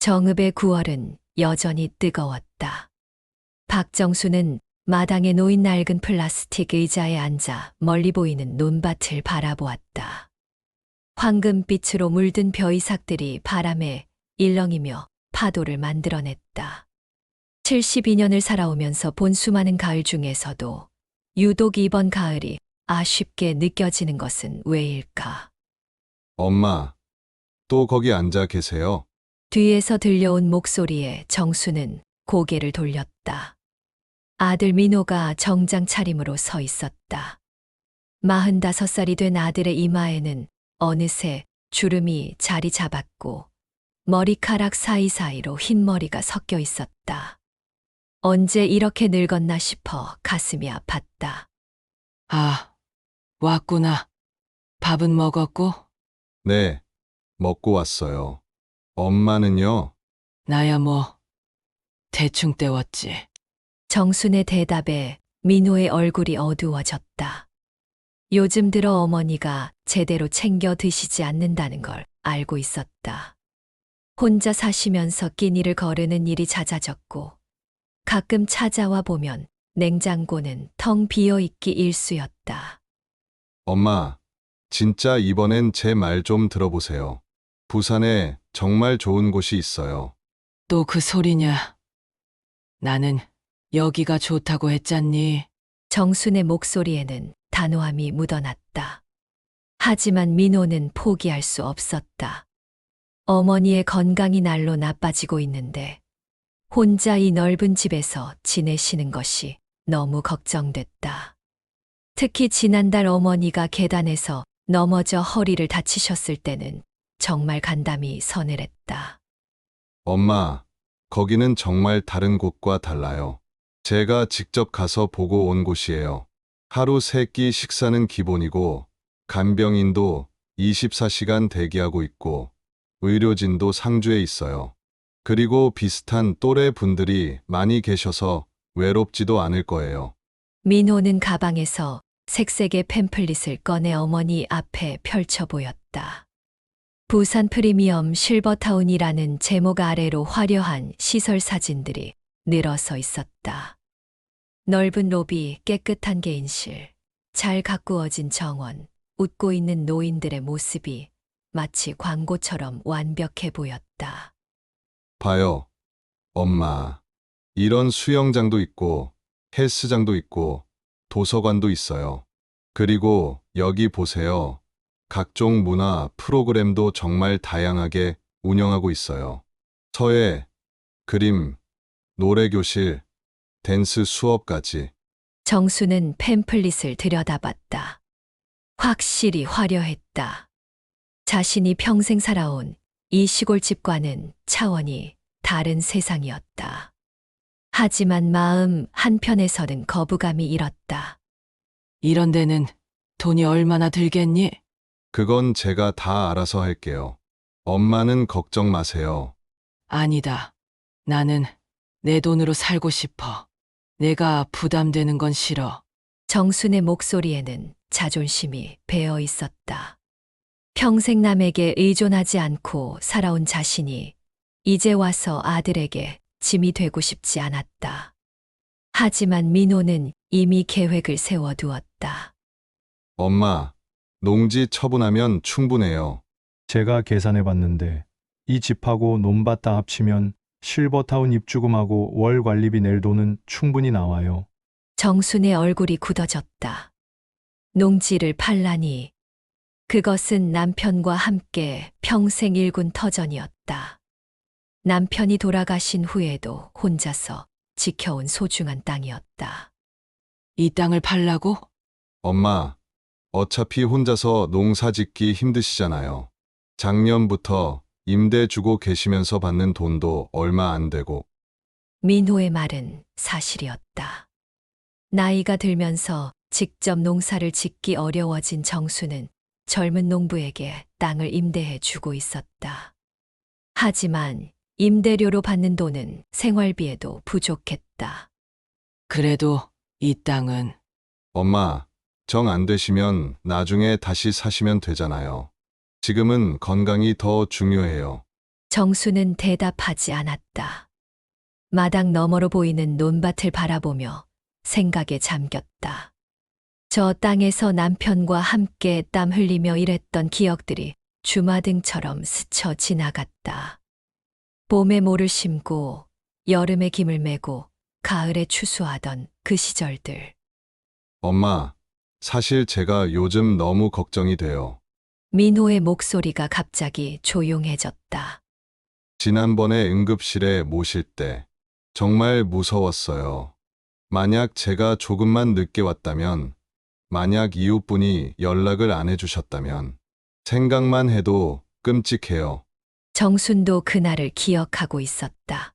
정읍의 9월은 여전히 뜨거웠다. 박정수는 마당에 놓인 낡은 플라스틱 의자에 앉아 멀리 보이는 논밭을 바라보았다. 황금빛으로 물든 벼이삭들이 바람에 일렁이며 파도를 만들어냈다. 72년을 살아오면서 본 수많은 가을 중에서도 유독 이번 가을이 아쉽게 느껴지는 것은 왜일까? 엄마, 또 거기 앉아 계세요? 뒤에서 들려온 목소리에 정수는 고개를 돌렸다. 아들 민호가 정장 차림으로 서 있었다. 45살이 된 아들의 이마에는 어느새 주름이 자리 잡았고 머리카락 사이사이로 흰머리가 섞여 있었다. 언제 이렇게 늙었나 싶어 가슴이 아팠다. 아, 왔구나. 밥은 먹었고? 네, 먹고 왔어요. 엄마는요? 나야 뭐, 대충 때웠지. 정순의 대답에 민호의 얼굴이 어두워졌다. 요즘 들어 어머니가 제대로 챙겨 드시지 않는다는 걸 알고 있었다. 혼자 사시면서 끼니를 거르는 일이 잦아졌고 가끔 찾아와 보면 냉장고는 텅 비어 있기 일쑤였다. 엄마, 진짜 이번엔 제 말 좀 들어보세요. 부산에 정말 좋은 곳이 있어요. 또 그 소리냐? 나는 여기가 좋다고 했잖니. 정순의 목소리에는 단호함이 묻어났다. 하지만 민호는 포기할 수 없었다. 어머니의 건강이 날로 나빠지고 있는데 혼자 이 넓은 집에서 지내시는 것이 너무 걱정됐다. 특히 지난달 어머니가 계단에서 넘어져 허리를 다치셨을 때는 정말 간담이 서늘했다. 엄마, 거기는 정말 다른 곳과 달라요. 제가 직접 가서 보고 온 곳이에요. 하루 3끼 식사는 기본이고, 간병인도 24시간 대기하고 있고, 의료진도 상주에 있어요. 그리고 비슷한 또래 분들이 많이 계셔서 외롭지도 않을 거예요. 민호는 가방에서 색색의 팸플릿을 꺼내 어머니 앞에 펼쳐 보였다. 부산 프리미엄 실버타운이라는 제목 아래로 화려한 시설 사진들이 늘어서 있었다. 넓은 로비, 깨끗한 개인실, 잘 가꾸어진 정원, 웃고 있는 노인들의 모습이 마치 광고처럼 완벽해 보였다. 봐요. 엄마. 이런 수영장도 있고, 헬스장도 있고, 도서관도 있어요. 그리고 여기 보세요. 각종 문화 프로그램도 정말 다양하게 운영하고 있어요. 서예, 그림, 노래교실, 댄스 수업까지. 정수는 팸플릿을 들여다봤다. 확실히 화려했다. 자신이 평생 살아온 이 시골집과는 차원이 다른 세상이었다. 하지만 마음 한편에서는 거부감이 일었다. 이런 데는 돈이 얼마나 들겠니? 그건 제가 다 알아서 할게요. 엄마는 걱정 마세요. 아니다. 나는 내 돈으로 살고 싶어. 내가 부담되는 건 싫어. 정순의 목소리에는 자존심이 배어 있었다. 평생 남에게 의존하지 않고 살아온 자신이 이제 와서 아들에게 짐이 되고 싶지 않았다. 하지만 민호는 이미 계획을 세워두었다. 엄마, 농지 처분하면 충분해요. 제가 계산해 봤는데 이 집하고 논밭 다 합치면 실버타운 입주금하고 월 관리비 낼 돈은 충분히 나와요. 정순의 얼굴이 굳어졌다. 농지를 팔라니. 그것은 남편과 함께 평생 일군 터전이었다. 남편이 돌아가신 후에도 혼자서 지켜온 소중한 땅이었다. 이 땅을 팔라고? 엄마, 어차피 혼자서 농사 짓기 힘드시잖아요. 작년부터 임대 주고 계시면서 받는 돈도 얼마 안 되고. 민호의 말은 사실이었다. 나이가 들면서 직접 농사를 짓기 어려워진 정수는 젊은 농부에게 땅을 임대해 주고 있었다. 하지만 임대료로 받는 돈은 생활비에도 부족했다. 그래도 이 땅은 엄마, 정 안 되시면 나중에 다시 사시면 되잖아요. 지금은 건강이 더 중요해요. 정수는 대답하지 않았다. 마당 너머로 보이는 논밭을 바라보며 생각에 잠겼다. 저 땅에서 남편과 함께 땀 흘리며 일했던 기억들이 주마등처럼 스쳐 지나갔다. 봄에 모를 심고 여름에 김을 메고 가을에 추수하던 그 시절들. 엄마, 사실 제가 요즘 너무 걱정이 돼요. 민호의 목소리가 갑자기 조용해졌다. 지난번에 응급실에 모실 때 정말 무서웠어요. 만약 제가 조금만 늦게 왔다면, 만약 이웃분이 연락을 안 해주셨다면, 생각만 해도 끔찍해요. 정순도 그날을 기억하고 있었다.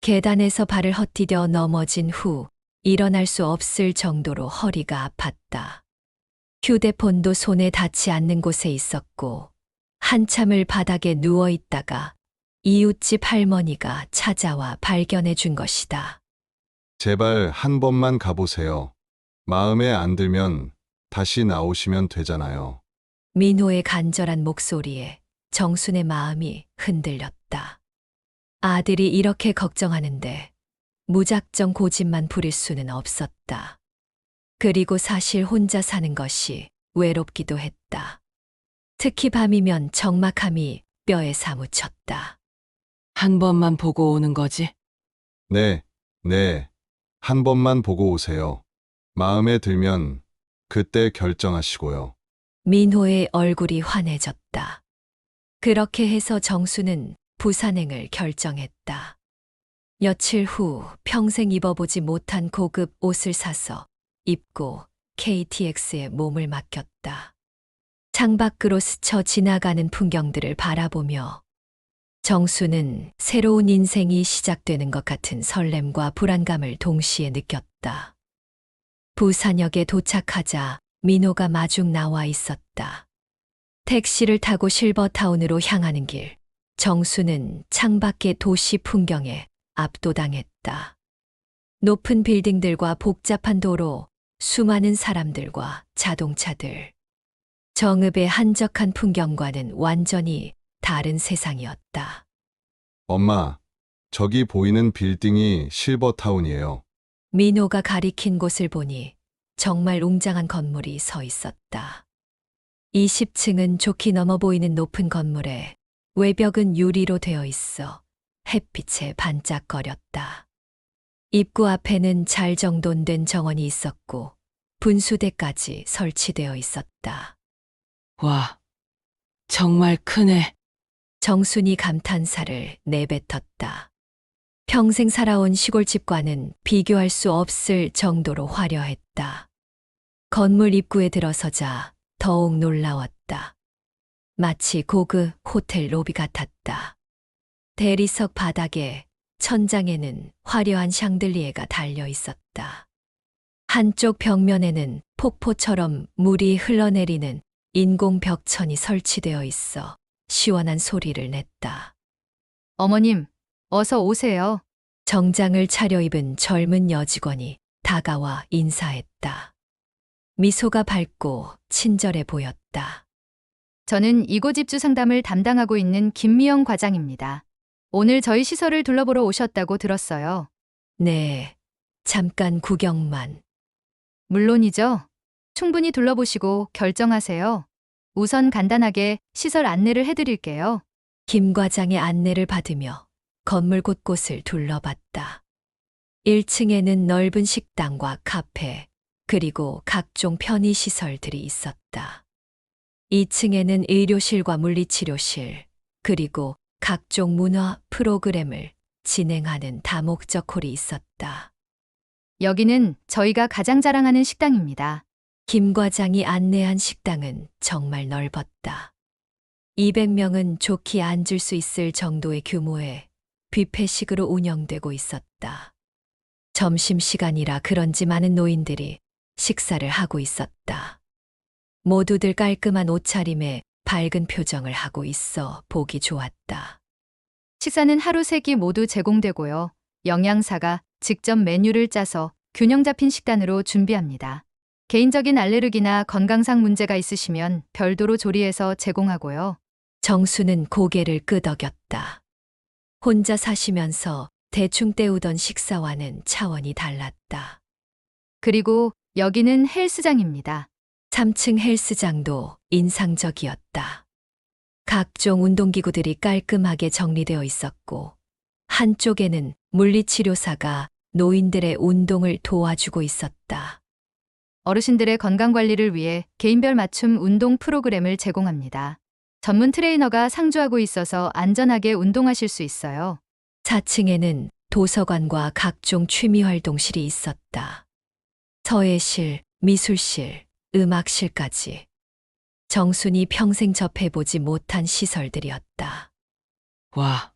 계단에서 발을 헛디뎌 넘어진 후 일어날 수 없을 정도로 허리가 아팠다. 휴대폰도 손에 닿지 않는 곳에 있었고 한참을 바닥에 누워 있다가 이웃집 할머니가 찾아와 발견해 준 것이다. 제발 한 번만 가보세요. 마음에 안 들면 다시 나오시면 되잖아요. 민호의 간절한 목소리에 정순의 마음이 흔들렸다. 아들이 이렇게 걱정하는데 무작정 고집만 부릴 수는 없었다. 그리고 사실 혼자 사는 것이 외롭기도 했다. 특히 밤이면 적막함이 뼈에 사무쳤다. 한 번만 보고 오는 거지? 네, 네. 한 번만 보고 오세요. 마음에 들면 그때 결정하시고요. 민호의 얼굴이 환해졌다. 그렇게 해서 정수는 부산행을 결정했다. 며칠 후 평생 입어보지 못한 고급 옷을 사서 입고 KTX에 몸을 맡겼다. 창밖으로 스쳐 지나가는 풍경들을 바라보며 정수는 새로운 인생이 시작되는 것 같은 설렘과 불안감을 동시에 느꼈다. 부산역에 도착하자 민호가 마중 나와 있었다. 택시를 타고 실버타운으로 향하는 길, 정수는 창밖의 도시 풍경에 압도당했다. 높은 빌딩들과 복잡한 도로, 수많은 사람들과 자동차들. 정읍의 한적한 풍경과는 완전히 다른 세상이었다. 엄마, 저기 보이는 빌딩이 실버타운이에요. 민호가 가리킨 곳을 보니 정말 웅장한 건물이 서 있었다. 20층은 좋게 넘어 보이는 높은 건물에 외벽은 유리로 되어 있어 햇빛에 반짝거렸다. 입구 앞에는 잘 정돈된 정원이 있었고 분수대까지 설치되어 있었다. 와, 정말 크네. 정순이 감탄사를 내뱉었다. 평생 살아온 시골집과는 비교할 수 없을 정도로 화려했다. 건물 입구에 들어서자 더욱 놀라웠다. 마치 고급 호텔 로비 같았다. 대리석 바닥에 천장에는 화려한 샹들리에가 달려 있었다. 한쪽 벽면에는 폭포처럼 물이 흘러내리는 인공 벽천이 설치되어 있어 시원한 소리를 냈다. 어머님, 어서 오세요. 정장을 차려입은 젊은 여직원이 다가와 인사했다. 미소가 밝고 친절해 보였다. 저는 이곳 입주 상담을 담당하고 있는 김미영 과장입니다. 오늘 저희 시설을 둘러보러 오셨다고 들었어요. 네, 잠깐 구경만. 물론이죠. 충분히 둘러보시고 결정하세요. 우선 간단하게 시설 안내를 해드릴게요. 김 과장의 안내를 받으며 건물 곳곳을 둘러봤다. 1층에는 넓은 식당과 카페, 그리고 각종 편의시설들이 있었다. 2층에는 의료실과 물리치료실, 그리고 각종 문화 프로그램을 진행하는 다목적 홀이 있었다. 여기는 저희가 가장 자랑하는 식당입니다. 김 과장이 안내한 식당은 정말 넓었다. 200명은 좋게 앉을 수 있을 정도의 규모의 뷔페식으로 운영되고 있었다. 점심시간이라 그런지 많은 노인들이 식사를 하고 있었다. 모두들 깔끔한 옷차림에 밝은 표정을 하고 있어 보기 좋았다. 식사는 하루 3끼 모두 제공되고요. 영양사가 직접 메뉴를 짜서 균형 잡힌 식단으로 준비합니다. 개인적인 알레르기나 건강상 문제가 있으시면 별도로 조리해서 제공하고요. 정수는 고개를 끄덕였다. 혼자 사시면서 대충 때우던 식사와는 차원이 달랐다. 그리고 여기는 헬스장입니다. 3층 헬스장도 인상적이었다. 각종 운동기구들이 깔끔하게 정리되어 있었고, 한쪽에는 물리치료사가 노인들의 운동을 도와주고 있었다. 어르신들의 건강 관리를 위해 개인별 맞춤 운동 프로그램을 제공합니다. 전문 트레이너가 상주하고 있어서 안전하게 운동하실 수 있어요. 4층에는 도서관과 각종 취미 활동실이 있었다. 서예실, 미술실, 음악실까지. 정순이 평생 접해보지 못한 시설들이었다. 와,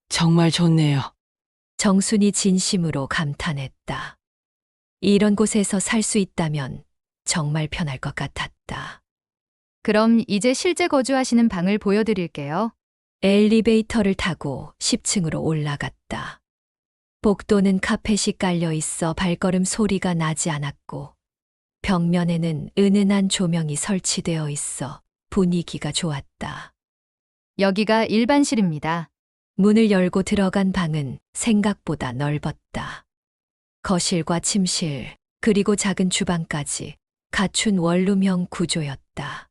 정말 좋네요. 정순이 진심으로 감탄했다. 이런 곳에서 살 수 있다면 정말 편할 것 같았다. 그럼 이제 실제 거주하시는 방을 보여드릴게요. 엘리베이터를 타고 10층으로 올라갔다. 복도는 카펫이 깔려 있어 발걸음 소리가 나지 않았고, 벽면에는 은은한 조명이 설치되어 있어 분위기가 좋았다. 여기가 일반실입니다. 문을 열고 들어간 방은 생각보다 넓었다. 거실과 침실, 그리고 작은 주방까지 갖춘 원룸형 구조였다.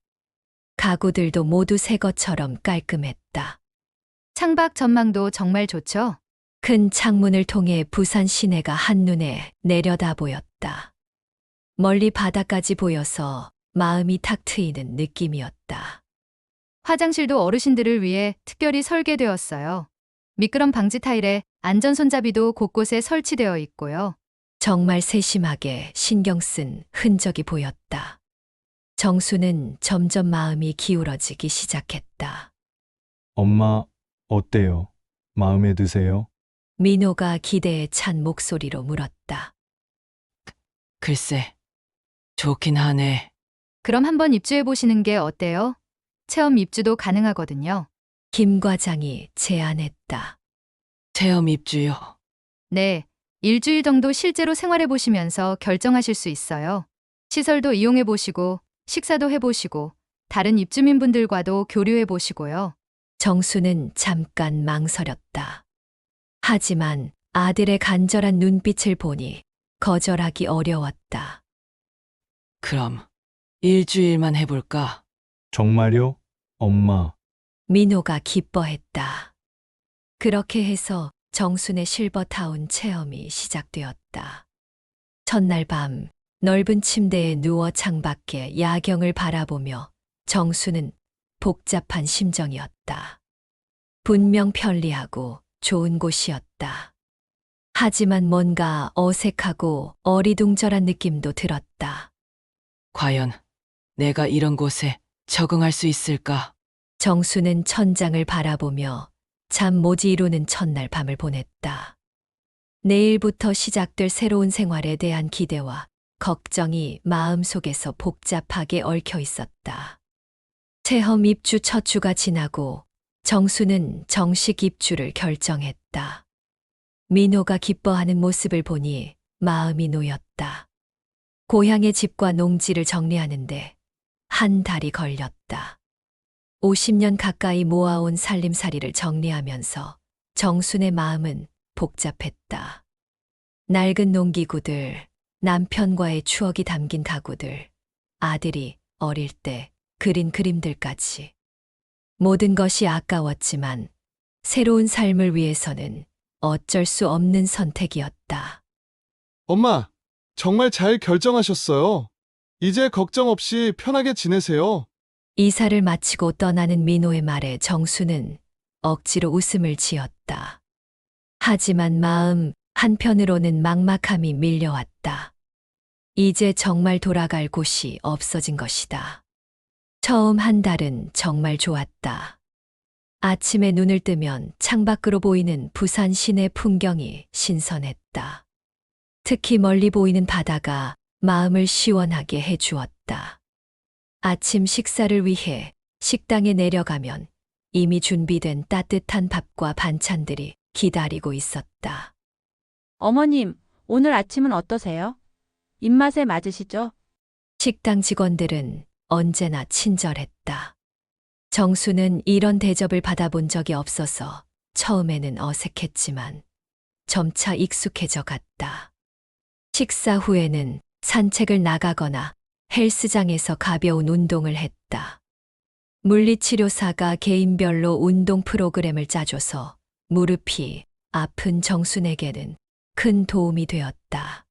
가구들도 모두 새 것처럼 깔끔했다. 창밖 전망도 정말 좋죠? 큰 창문을 통해 부산 시내가 한눈에 내려다 보였다. 멀리 바다까지 보여서 마음이 탁 트이는 느낌이었다. 화장실도 어르신들을 위해 특별히 설계되었어요. 미끄럼 방지 타일에 안전 손잡이도 곳곳에 설치되어 있고요. 정말 세심하게 신경 쓴 흔적이 보였다. 정수는 점점 마음이 기울어지기 시작했다. 엄마, 어때요? 마음에 드세요? 민호가 기대에 찬 목소리로 물었다. 글쎄, 좋긴 하네. 그럼 한번 입주해 보시는 게 어때요? 체험 입주도 가능하거든요. 김 과장이 제안했다. 체험 입주요. 네, 일주일 정도 실제로 생활해 보시면서 결정하실 수 있어요. 시설도 이용해 보시고, 식사도 해 보시고, 다른 입주민분들과도 교류해 보시고요. 정수는 잠깐 망설였다. 하지만 아들의 간절한 눈빛을 보니 거절하기 어려웠다. 그럼 일주일만 해볼까? 정말요? 엄마, 민호가 기뻐했다. 그렇게 해서 정순의 실버타운 체험이 시작되었다. 첫날 밤 넓은 침대에 누워 창밖에 야경을 바라보며 정수는 복잡한 심정이었다. 분명 편리하고 좋은 곳이었다. 하지만 뭔가 어색하고 어리둥절한 느낌도 들었다. 과연 내가 이런 곳에 적응할 수 있을까? 정수는 천장을 바라보며 잠 못 이루는 첫날 밤을 보냈다. 내일부터 시작될 새로운 생활에 대한 기대와 걱정이 마음속에서 복잡하게 얽혀 있었다. 체험 입주 첫 주가 지나고 정수는 정식 입주를 결정했다. 민호가 기뻐하는 모습을 보니 마음이 놓였다. 고향의 집과 농지를 정리하는데 한 달이 걸렸다. 50년 가까이 모아온 살림살이를 정리하면서 정순의 마음은 복잡했다. 낡은 농기구들, 남편과의 추억이 담긴 가구들, 아들이 어릴 때 그린 그림들까지. 모든 것이 아까웠지만 새로운 삶을 위해서는 어쩔 수 없는 선택이었다. 엄마, 정말 잘 결정하셨어요. 이제 걱정 없이 편하게 지내세요. 이사를 마치고 떠나는 민호의 말에 정수는 억지로 웃음을 지었다. 하지만 마음 한편으로는 막막함이 밀려왔다. 이제 정말 돌아갈 곳이 없어진 것이다. 처음 한 달은 정말 좋았다. 아침에 눈을 뜨면 창밖으로 보이는 부산 시내 풍경이 신선했다. 특히 멀리 보이는 바다가 마음을 시원하게 해주었다. 아침 식사를 위해 식당에 내려가면 이미 준비된 따뜻한 밥과 반찬들이 기다리고 있었다. 어머님, 오늘 아침은 어떠세요? 입맛에 맞으시죠? 식당 직원들은 언제나 친절했다. 정수는 이런 대접을 받아본 적이 없어서 처음에는 어색했지만 점차 익숙해져 갔다. 식사 후에는 산책을 나가거나 헬스장에서 가벼운 운동을 했다. 물리치료사가 개인별로 운동 프로그램을 짜줘서 무릎이 아픈 정순에게는 큰 도움이 되었다.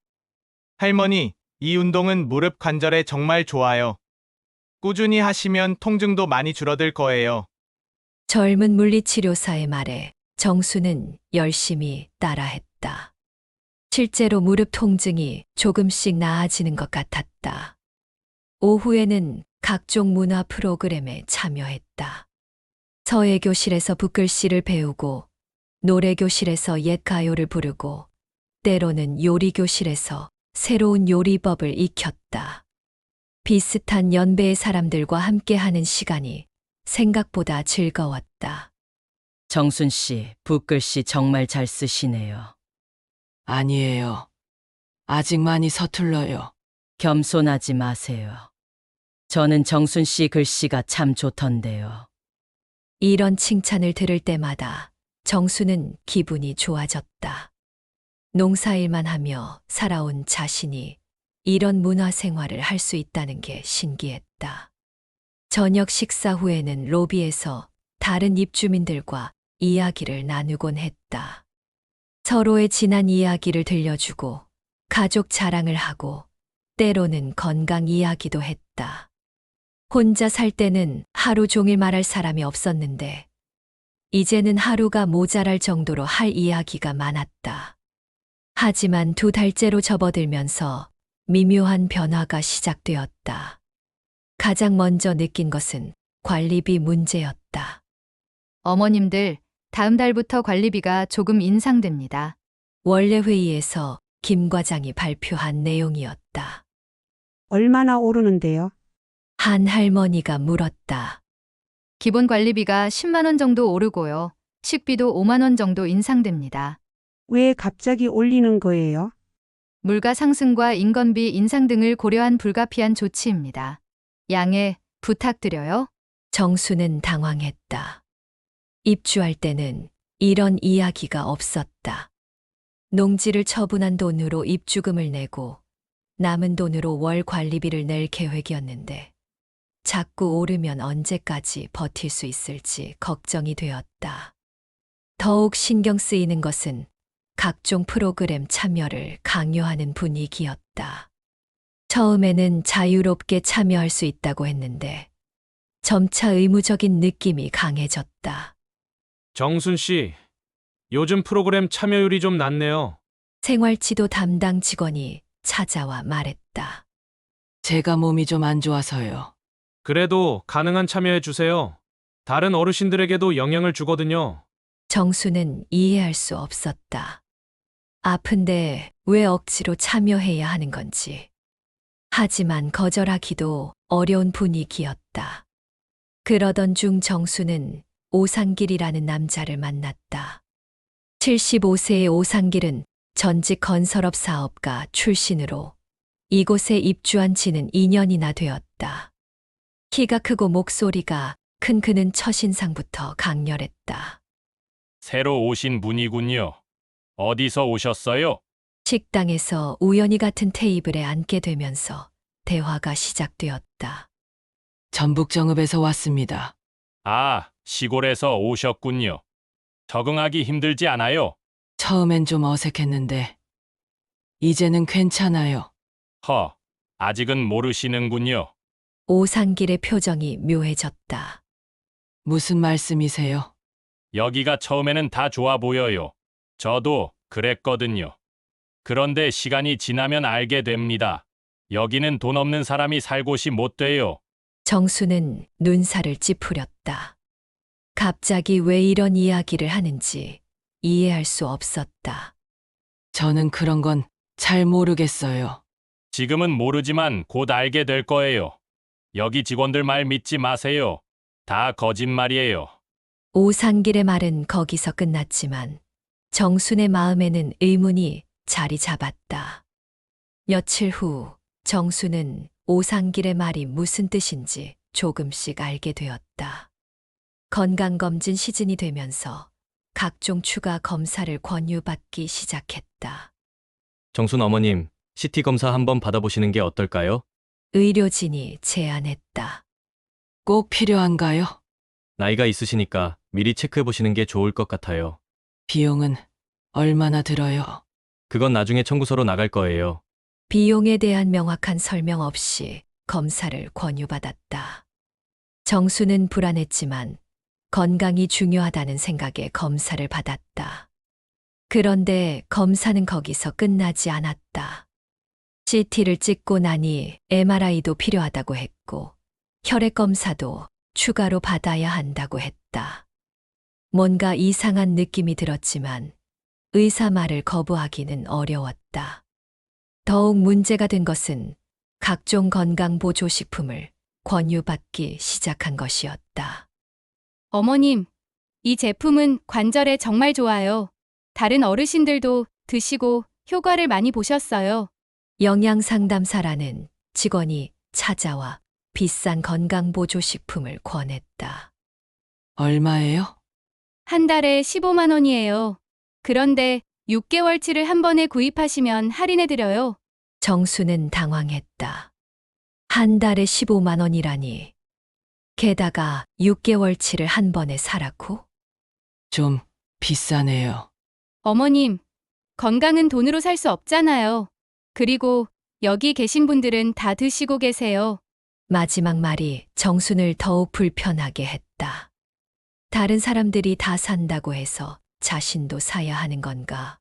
할머니, 이 운동은 무릎 관절에 정말 좋아요. 꾸준히 하시면 통증도 많이 줄어들 거예요. 젊은 물리치료사의 말에 정수는 열심히 따라했다. 실제로 무릎 통증이 조금씩 나아지는 것 같았다. 오후에는 각종 문화 프로그램에 참여했다. 서예교실에서 붓글씨를 배우고, 노래교실에서 옛가요를 부르고, 때로는 요리교실에서 새로운 요리법을 익혔다. 비슷한 연배의 사람들과 함께하는 시간이 생각보다 즐거웠다. 정순 씨, 붓글씨 정말 잘 쓰시네요. 아니에요. 아직 많이 서툴러요. 겸손하지 마세요. 저는 정순 씨 글씨가 참 좋던데요. 이런 칭찬을 들을 때마다 정수는 기분이 좋아졌다. 농사일만 하며 살아온 자신이 이런 문화생활을 할 수 있다는 게 신기했다. 저녁 식사 후에는 로비에서 다른 입주민들과 이야기를 나누곤 했다. 서로의 지난 이야기를 들려주고 가족 자랑을 하고 때로는 건강 이야기도 했다. 혼자 살 때는 하루 종일 말할 사람이 없었는데 이제는 하루가 모자랄 정도로 할 이야기가 많았다. 하지만 2달째로 접어들면서 미묘한 변화가 시작되었다. 가장 먼저 느낀 것은 관리비 문제였다. 어머님들, 다음 달부터 관리비가 조금 인상됩니다. 원래 회의에서 김 과장이 발표한 내용이었다. 얼마나 오르는데요? 한 할머니가 물었다. 기본 관리비가 10만 원 정도 오르고요. 식비도 5만 원 정도 인상됩니다. 왜 갑자기 올리는 거예요? 물가 상승과 인건비 인상 등을 고려한 불가피한 조치입니다. 양해 부탁드려요. 정수는 당황했다. 입주할 때는 이런 이야기가 없었다. 농지를 처분한 돈으로 입주금을 내고 남은 돈으로 월 관리비를 낼 계획이었는데 자꾸 오르면 언제까지 버틸 수 있을지 걱정이 되었다. 더욱 신경 쓰이는 것은 각종 프로그램 참여를 강요하는 분위기였다. 처음에는 자유롭게 참여할 수 있다고 했는데 점차 의무적인 느낌이 강해졌다. 정순 씨, 요즘 프로그램 참여율이 좀 낮네요. 생활지도 담당 직원이 찾아와 말했다. 제가 몸이 좀 안 좋아서요. 그래도 가능한 참여해 주세요. 다른 어르신들에게도 영향을 주거든요. 정수는 이해할 수 없었다. 아픈데 왜 억지로 참여해야 하는 건지. 하지만 거절하기도 어려운 분위기였다. 그러던 중 정수는 오상길이라는 남자를 만났다. 75세의 오상길은 전직 건설업 사업가 출신으로 이곳에 입주한 지는 2년이나 되었다. 키가 크고 목소리가 큰 그는 첫인상부터 강렬했다. 새로 오신 분이군요. 어디서 오셨어요? 식당에서 우연히 같은 테이블에 앉게 되면서 대화가 시작되었다. 전북정읍에서 왔습니다. 아, 시골에서 오셨군요. 적응하기 힘들지 않아요? 처음엔 좀 어색했는데 이제는 괜찮아요. 아직은 모르시는군요. 오상길의 표정이 묘해졌다. 무슨 말씀이세요? 여기가 처음에는 다 좋아 보여요. 저도 그랬거든요. 그런데 시간이 지나면 알게 됩니다. 여기는 돈 없는 사람이 살 곳이 못 돼요. 정수는 눈살을 찌푸렸다. 갑자기 왜 이런 이야기를 하는지 이해할 수 없었다. 저는 그런 건 잘 모르겠어요. 지금은 모르지만 곧 알게 될 거예요. 여기 직원들 말 믿지 마세요. 다 거짓말이에요. 오상길의 말은 거기서 끝났지만 정순의 마음에는 의문이 자리 잡았다. 며칠 후 정수는 오상길의 말이 무슨 뜻인지 조금씩 알게 되었다. 건강검진 시즌이 되면서 각종 추가 검사를 권유받기 시작했다. 정순 어머님, CT 검사 한번 받아보시는 게 어떨까요? 의료진이 제안했다. 꼭 필요한가요? 나이가 있으시니까 미리 체크해 보시는 게 좋을 것 같아요. 비용은 얼마나 들어요? 그건 나중에 청구서로 나갈 거예요. 비용에 대한 명확한 설명 없이 검사를 권유받았다. 정수는 불안했지만 건강이 중요하다는 생각에 검사를 받았다. 그런데 검사는 거기서 끝나지 않았다. CT를 찍고 나니 MRI도 필요하다고 했고 혈액 검사도 추가로 받아야 한다고 했다. 뭔가 이상한 느낌이 들었지만 의사 말을 거부하기는 어려웠다. 더욱 문제가 된 것은 각종 건강보조식품을 권유받기 시작한 것이었다. 어머님, 이 제품은 관절에 정말 좋아요. 다른 어르신들도 드시고 효과를 많이 보셨어요. 영양상담사라는 직원이 찾아와 비싼 건강보조식품을 권했다. 얼마예요? 한 달에 15만 원이에요. 그런데 6개월치를 한 번에 구입하시면 할인해드려요. 정수는 당황했다. 한 달에 15만 원이라니. 게다가 6개월치를 한 번에 사라고? 좀 비싸네요. 어머님, 건강은 돈으로 살 수 없잖아요. 그리고 여기 계신 분들은 다 드시고 계세요. 마지막 말이 정순을 더욱 불편하게 했다. 다른 사람들이 다 산다고 해서 자신도 사야 하는 건가?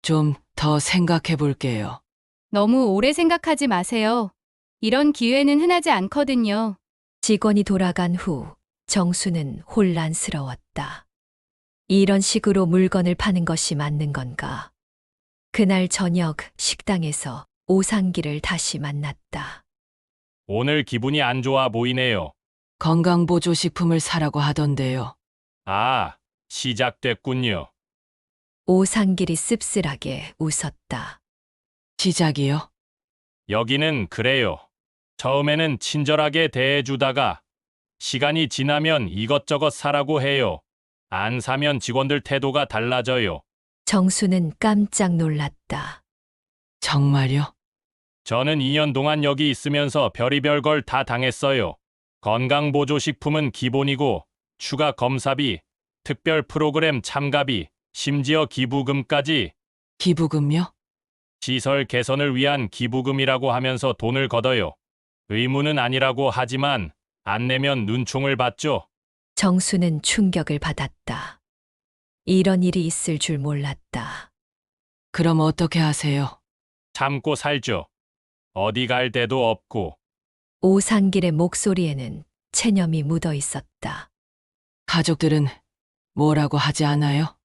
좀 더 생각해 볼게요. 너무 오래 생각하지 마세요. 이런 기회는 흔하지 않거든요. 직원이 돌아간 후 정수는 혼란스러웠다. 이런 식으로 물건을 파는 것이 맞는 건가? 그날 저녁 식당에서 오상기를 다시 만났다. 오늘 기분이 안 좋아 보이네요. 건강보조식품을 사라고 하던데요. 아, 시작됐군요. 오상길이 씁쓸하게 웃었다. 시작이요? 여기는 그래요. 처음에는 친절하게 대해주다가 시간이 지나면 이것저것 사라고 해요. 안 사면 직원들 태도가 달라져요. 정수는 깜짝 놀랐다. 정말요? 저는 2년 동안 여기 있으면서 별의별 걸 다 당했어요. 건강보조식품은 기본이고 추가 검사비, 특별 프로그램 참가비, 심지어 기부금까지. 기부금요? 시설 개선을 위한 기부금이라고 하면서 돈을 걷어요. 의무는 아니라고 하지만 안 내면 눈총을 받죠. 정수는 충격을 받았다. 이런 일이 있을 줄 몰랐다. 그럼 어떻게 하세요? 참고 살죠. 어디 갈 데도 없고. 오상길의 목소리에는 체념이 묻어 있었다. 가족들은 뭐라고 하지 않아요?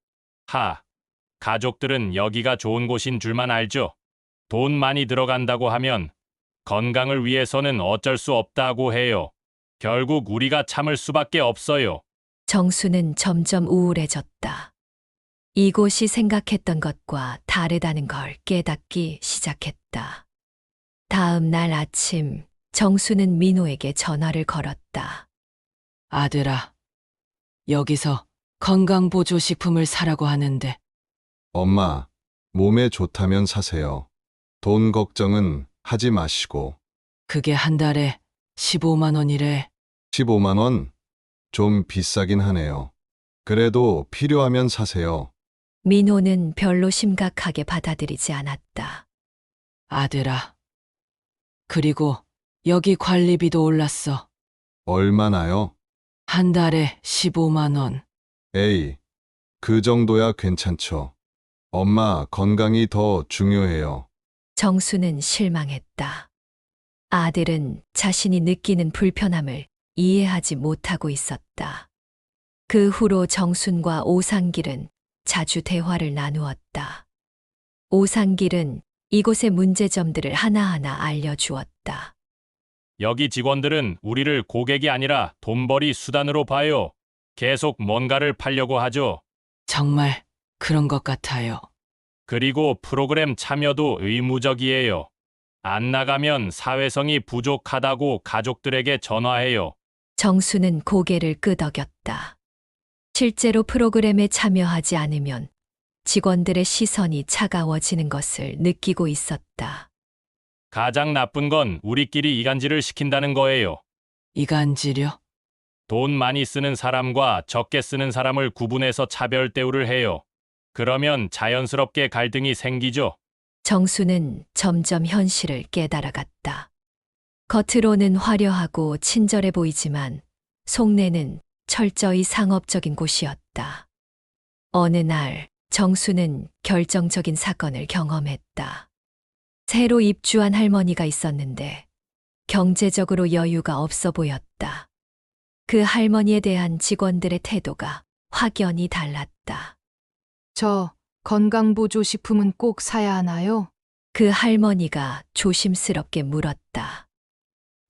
가족들은 여기가 좋은 곳인 줄만 알죠. 돈 많이 들어간다고 하면 건강을 위해서는 어쩔 수 없다고 해요. 결국 우리가 참을 수밖에 없어요. 정수는 점점 우울해졌다. 이곳이 생각했던 것과 다르다는 걸 깨닫기 시작했다. 다음 날 아침, 정수는 민호에게 전화를 걸었다. 아들아, 여기서 건강보조식품을 사라고 하는데 엄마, 몸에 좋다면 사세요. 돈 걱정은 하지 마시고. 그게 한 달에 15만 원이래. 15만 원? 좀 비싸긴 하네요. 그래도 필요하면 사세요. 민호는 별로 심각하게 받아들이지 않았다. 아들아. 그리고 여기 관리비도 올랐어. 얼마나요? 한 달에 15만 원. 에이, 그 정도야 괜찮죠. 엄마 건강이 더 중요해요. 정수는 실망했다. 아들은 자신이 느끼는 불편함을 이해하지 못하고 있었다. 그 후로 정순과 오상길은 자주 대화를 나누었다. 오상길은 이곳의 문제점들을 하나하나 알려주었다. 여기 직원들은 우리를 고객이 아니라 돈벌이 수단으로 봐요. 계속 뭔가를 팔려고 하죠. 정말 그런 것 같아요. 그리고 프로그램 참여도 의무적이에요. 안 나가면 사회성이 부족하다고 가족들에게 전화해요. 정수는 고개를 끄덕였다. 실제로 프로그램에 참여하지 않으면 직원들의 시선이 차가워지는 것을 느끼고 있었다. 가장 나쁜 건 우리끼리 이간질을 시킨다는 거예요. 이간질요? 돈 많이 쓰는 사람과 적게 쓰는 사람을 구분해서 차별 대우를 해요. 그러면 자연스럽게 갈등이 생기죠. 정수는 점점 현실을 깨달아갔다. 겉으로는 화려하고 친절해 보이지만 속내는 철저히 상업적인 곳이었다. 어느 날 정수는 결정적인 사건을 경험했다. 새로 입주한 할머니가 있었는데 경제적으로 여유가 없어 보였다. 그 할머니에 대한 직원들의 태도가 확연히 달랐다. 저 건강보조식품은 꼭 사야 하나요? 그 할머니가 조심스럽게 물었다.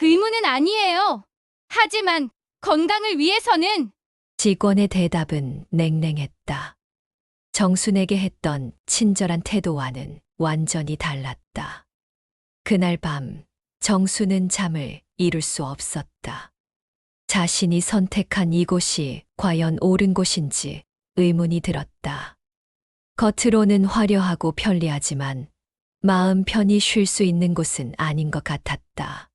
의무는 아니에요. 하지만 건강을 위해서는. 직원의 대답은 냉랭했다. 정순에게 했던 친절한 태도와는 완전히 달랐다. 그날 밤 정수는 잠을 이룰 수 없었다. 자신이 선택한 이곳이 과연 옳은 곳인지 의문이 들었다. 겉으로는 화려하고 편리하지만 마음 편히 쉴 수 있는 곳은 아닌 것 같았다.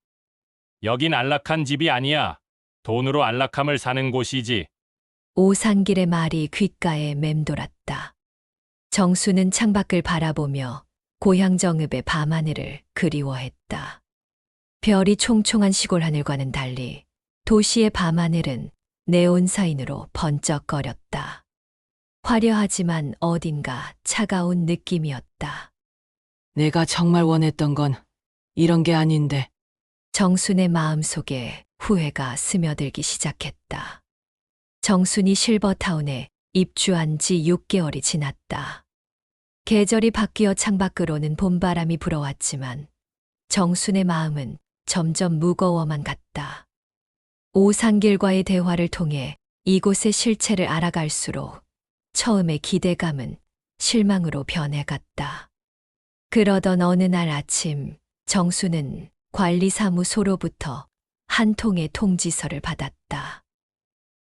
여긴 안락한 집이 아니야. 돈으로 안락함을 사는 곳이지. 오상길의 말이 귓가에 맴돌았다. 정수는 창밖을 바라보며 고향 정읍의 밤하늘을 그리워했다. 별이 총총한 시골 하늘과는 달리 도시의 밤하늘은 네온사인으로 번쩍거렸다. 화려하지만 어딘가 차가운 느낌이었다. 내가 정말 원했던 건 이런 게 아닌데. 정순의 마음속에 후회가 스며들기 시작했다. 정순이 실버타운에 입주한 지 6개월이 지났다. 계절이 바뀌어 창밖으로는 봄바람이 불어왔지만 정순의 마음은 점점 무거워만 갔다. 오상길과의 대화를 통해 이곳의 실체를 알아갈수록 처음의 기대감은 실망으로 변해갔다. 그러던 어느 날 아침 정수는 관리사무소로부터 한 통의 통지서를 받았다.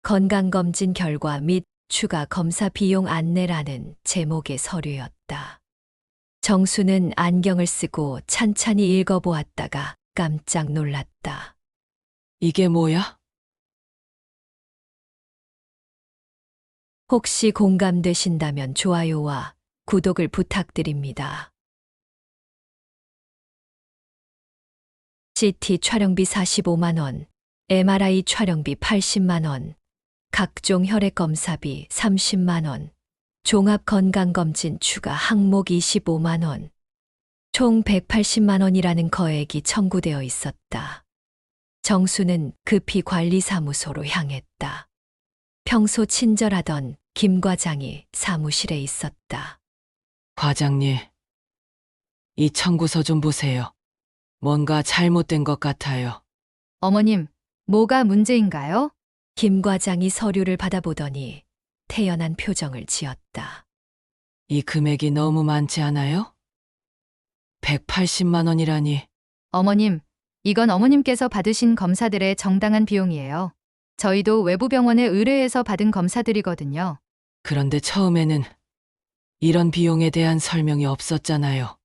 건강검진 결과 및 추가 검사 비용 안내라는 제목의 서류였다. 정수는 안경을 쓰고 찬찬히 읽어보았다가 깜짝 놀랐다. 이게 뭐야? 혹시 공감되신다면 좋아요와 구독을 부탁드립니다. CT 촬영비 45만 원, MRI 촬영비 80만 원, 각종 혈액검사비 30만 원, 종합건강검진 추가 항목 25만 원, 총 180만 원이라는 거액이 청구되어 있었다. 정수는 급히 관리사무소로 향했다. 평소 친절하던 김 과장이 사무실에 있었다. 과장님, 이 청구서 좀 보세요. 뭔가 잘못된 것 같아요. 어머님, 뭐가 문제인가요? 김 과장이 서류를 받아보더니 태연한 표정을 지었다. 이 금액이 너무 많지 않아요? 180만 원이라니. 어머님, 이건 어머님께서 받으신 검사들의 정당한 비용이에요. 저희도 외부 병원에 의뢰해서 받은 검사들이거든요. 그런데 처음에는 이런 비용에 대한 설명이 없었잖아요.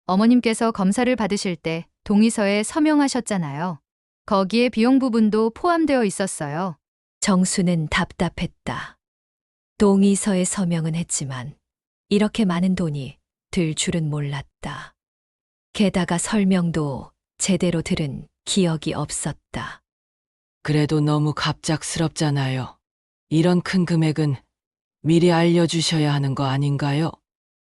어머님께서 검사를 받으실 때 동의서에 서명하셨잖아요. 거기에 비용 부분도 포함되어 있었어요. 정수는 답답했다. 동의서에 서명은 했지만 이렇게 많은 돈이 들 줄은 몰랐다. 게다가 설명도 제대로 들은 기억이 없었다. 그래도 너무 갑작스럽잖아요. 이런 큰 금액은 미리 알려주셔야 하는 거 아닌가요?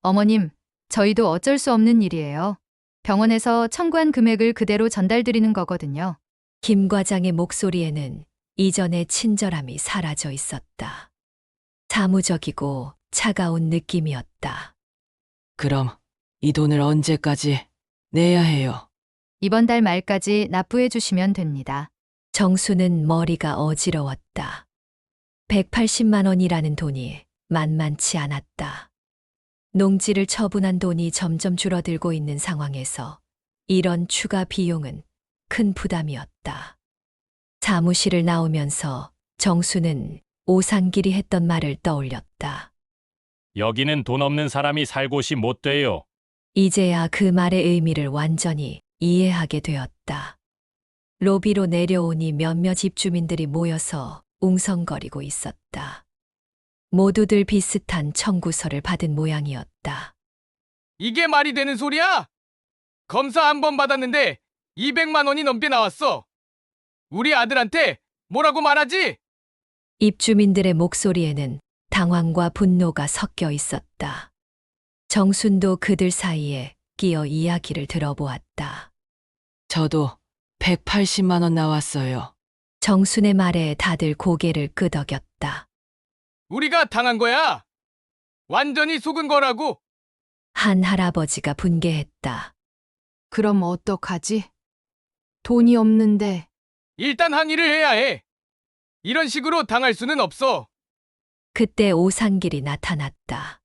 어머님, 저희도 어쩔 수 없는 일이에요. 병원에서 청구한 금액을 그대로 전달드리는 거거든요. 김 과장의 목소리에는 이전의 친절함이 사라져 있었다. 사무적이고 차가운 느낌이었다. 그럼 이 돈을 언제까지 내야 해요? 이번 달 말까지 납부해 주시면 됩니다. 정수는 머리가 어지러웠다. 180만 원이라는 돈이 만만치 않았다. 농지를 처분한 돈이 점점 줄어들고 있는 상황에서 이런 추가 비용은 큰 부담이었다. 사무실을 나오면서 정수는 오상길이 했던 말을 떠올렸다. 여기는 돈 없는 사람이 살 곳이 못 돼요. 이제야 그 말의 의미를 완전히 이해하게 되었다. 로비로 내려오니 몇몇 입주민들이 모여서 웅성거리고 있었다. 모두들 비슷한 청구서를 받은 모양이었다. 이게 말이 되는 소리야? 검사 한 번 받았는데 200만 원이 넘게 나왔어. 우리 아들한테 뭐라고 말하지? 입주민들의 목소리에는 당황과 분노가 섞여 있었다. 정순도 그들 사이에 끼어 이야기를 들어보았다. 저도 180만 원 나왔어요. 정순의 말에 다들 고개를 끄덕였다. 우리가 당한 거야. 완전히 속은 거라고. 한 할아버지가 분개했다. 그럼 어떡하지? 돈이 없는데. 일단 항의를 해야 해. 이런 식으로 당할 수는 없어. 그때 오상길이 나타났다.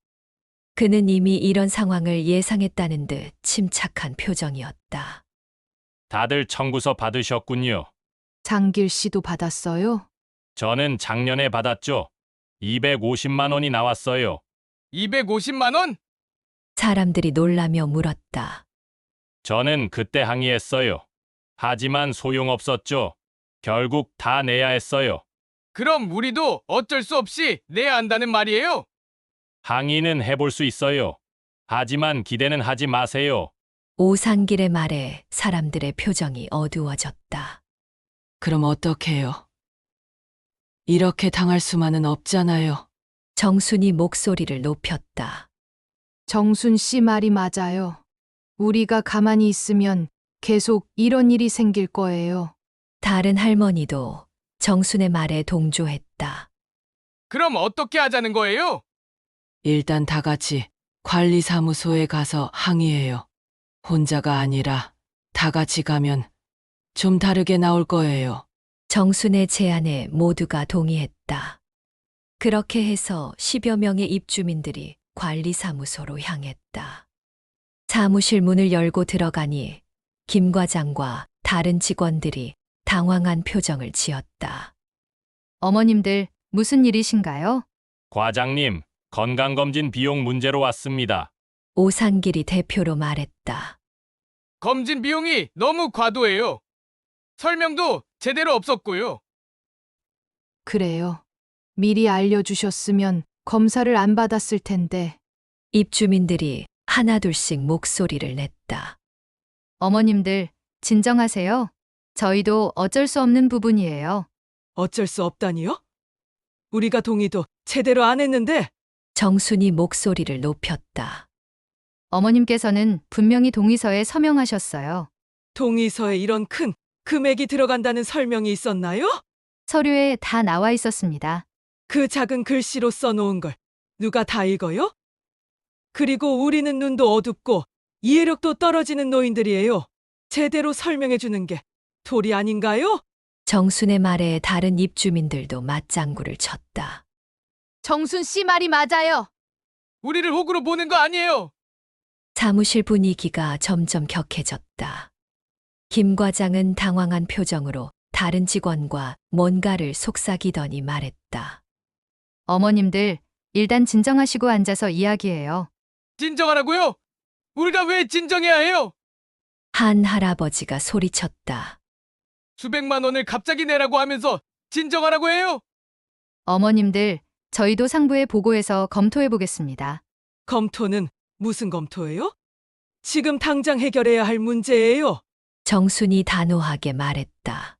그는 이미 이런 상황을 예상했다는 듯 침착한 표정이었다. 다들 청구서 받으셨군요. 장길 씨도 받았어요? 저는 작년에 받았죠. 250만 원이 나왔어요. 250만 원? 사람들이 놀라며 물었다. 저는 그때 항의했어요. 하지만 소용없었죠. 결국 다 내야 했어요. 그럼 우리도 어쩔 수 없이 내야 한다는 말이에요? 항의는 해볼 수 있어요. 하지만 기대는 하지 마세요. 오상길의 말에 사람들의 표정이 어두워졌다. 그럼 어떡해요? 이렇게 당할 수만은 없잖아요. 정순이 목소리를 높였다. 정순 씨 말이 맞아요. 우리가 가만히 있으면 계속 이런 일이 생길 거예요. 다른 할머니도 정순의 말에 동조했다. 그럼 어떻게 하자는 거예요? 일단 다 같이 관리사무소에 가서 항의해요. 혼자가 아니라 다 같이 가면 좀 다르게 나올 거예요. 정순의 제안에 모두가 동의했다. 그렇게 해서 10여 명의 입주민들이 관리사무소로 향했다. 사무실 문을 열고 들어가니 김 과장과 다른 직원들이 당황한 표정을 지었다. 어머님들, 무슨 일이신가요? 과장님, 건강검진 비용 문제로 왔습니다. 오상길이 대표로 말했다. 검진 비용이 너무 과도해요. 설명도 제대로 없었고요. 그래요. 미리 알려주셨으면 검사를 안 받았을 텐데. 입주민들이 하나둘씩 목소리를 냈다. 어머님들, 진정하세요. 저희도 어쩔 수 없는 부분이에요. 어쩔 수 없다니요? 우리가 동의도 제대로 안 했는데. 정순이 목소리를 높였다. 어머님께서는 분명히 동의서에 서명하셨어요. 동의서에 이런 큰 금액이 들어간다는 설명이 있었나요? 서류에 다 나와 있었습니다. 그 작은 글씨로 써놓은 걸 누가 다 읽어요? 그리고 우리는 눈도 어둡고 이해력도 떨어지는 노인들이에요. 제대로 설명해 주는 게 도리 아닌가요? 정순의 말에 다른 입주민들도 맞장구를 쳤다. 정순 씨 말이 맞아요. 우리를 호구로 보는 거 아니에요. 사무실 분위기가 점점 격해졌다. 김 과장은 당황한 표정으로 다른 직원과 뭔가를 속삭이더니 말했다. 어머님들, 일단 진정하시고 앉아서 이야기해요. 진정하라고요? 우리가 왜 진정해야 해요? 한 할아버지가 소리쳤다. 수백만 원을 갑자기 내라고 하면서 진정하라고 해요? 어머님들, 저희도 상부에 보고해서 검토해 보겠습니다. 검토는 무슨 검토예요? 지금 당장 해결해야 할 문제예요. 정순이 단호하게 말했다.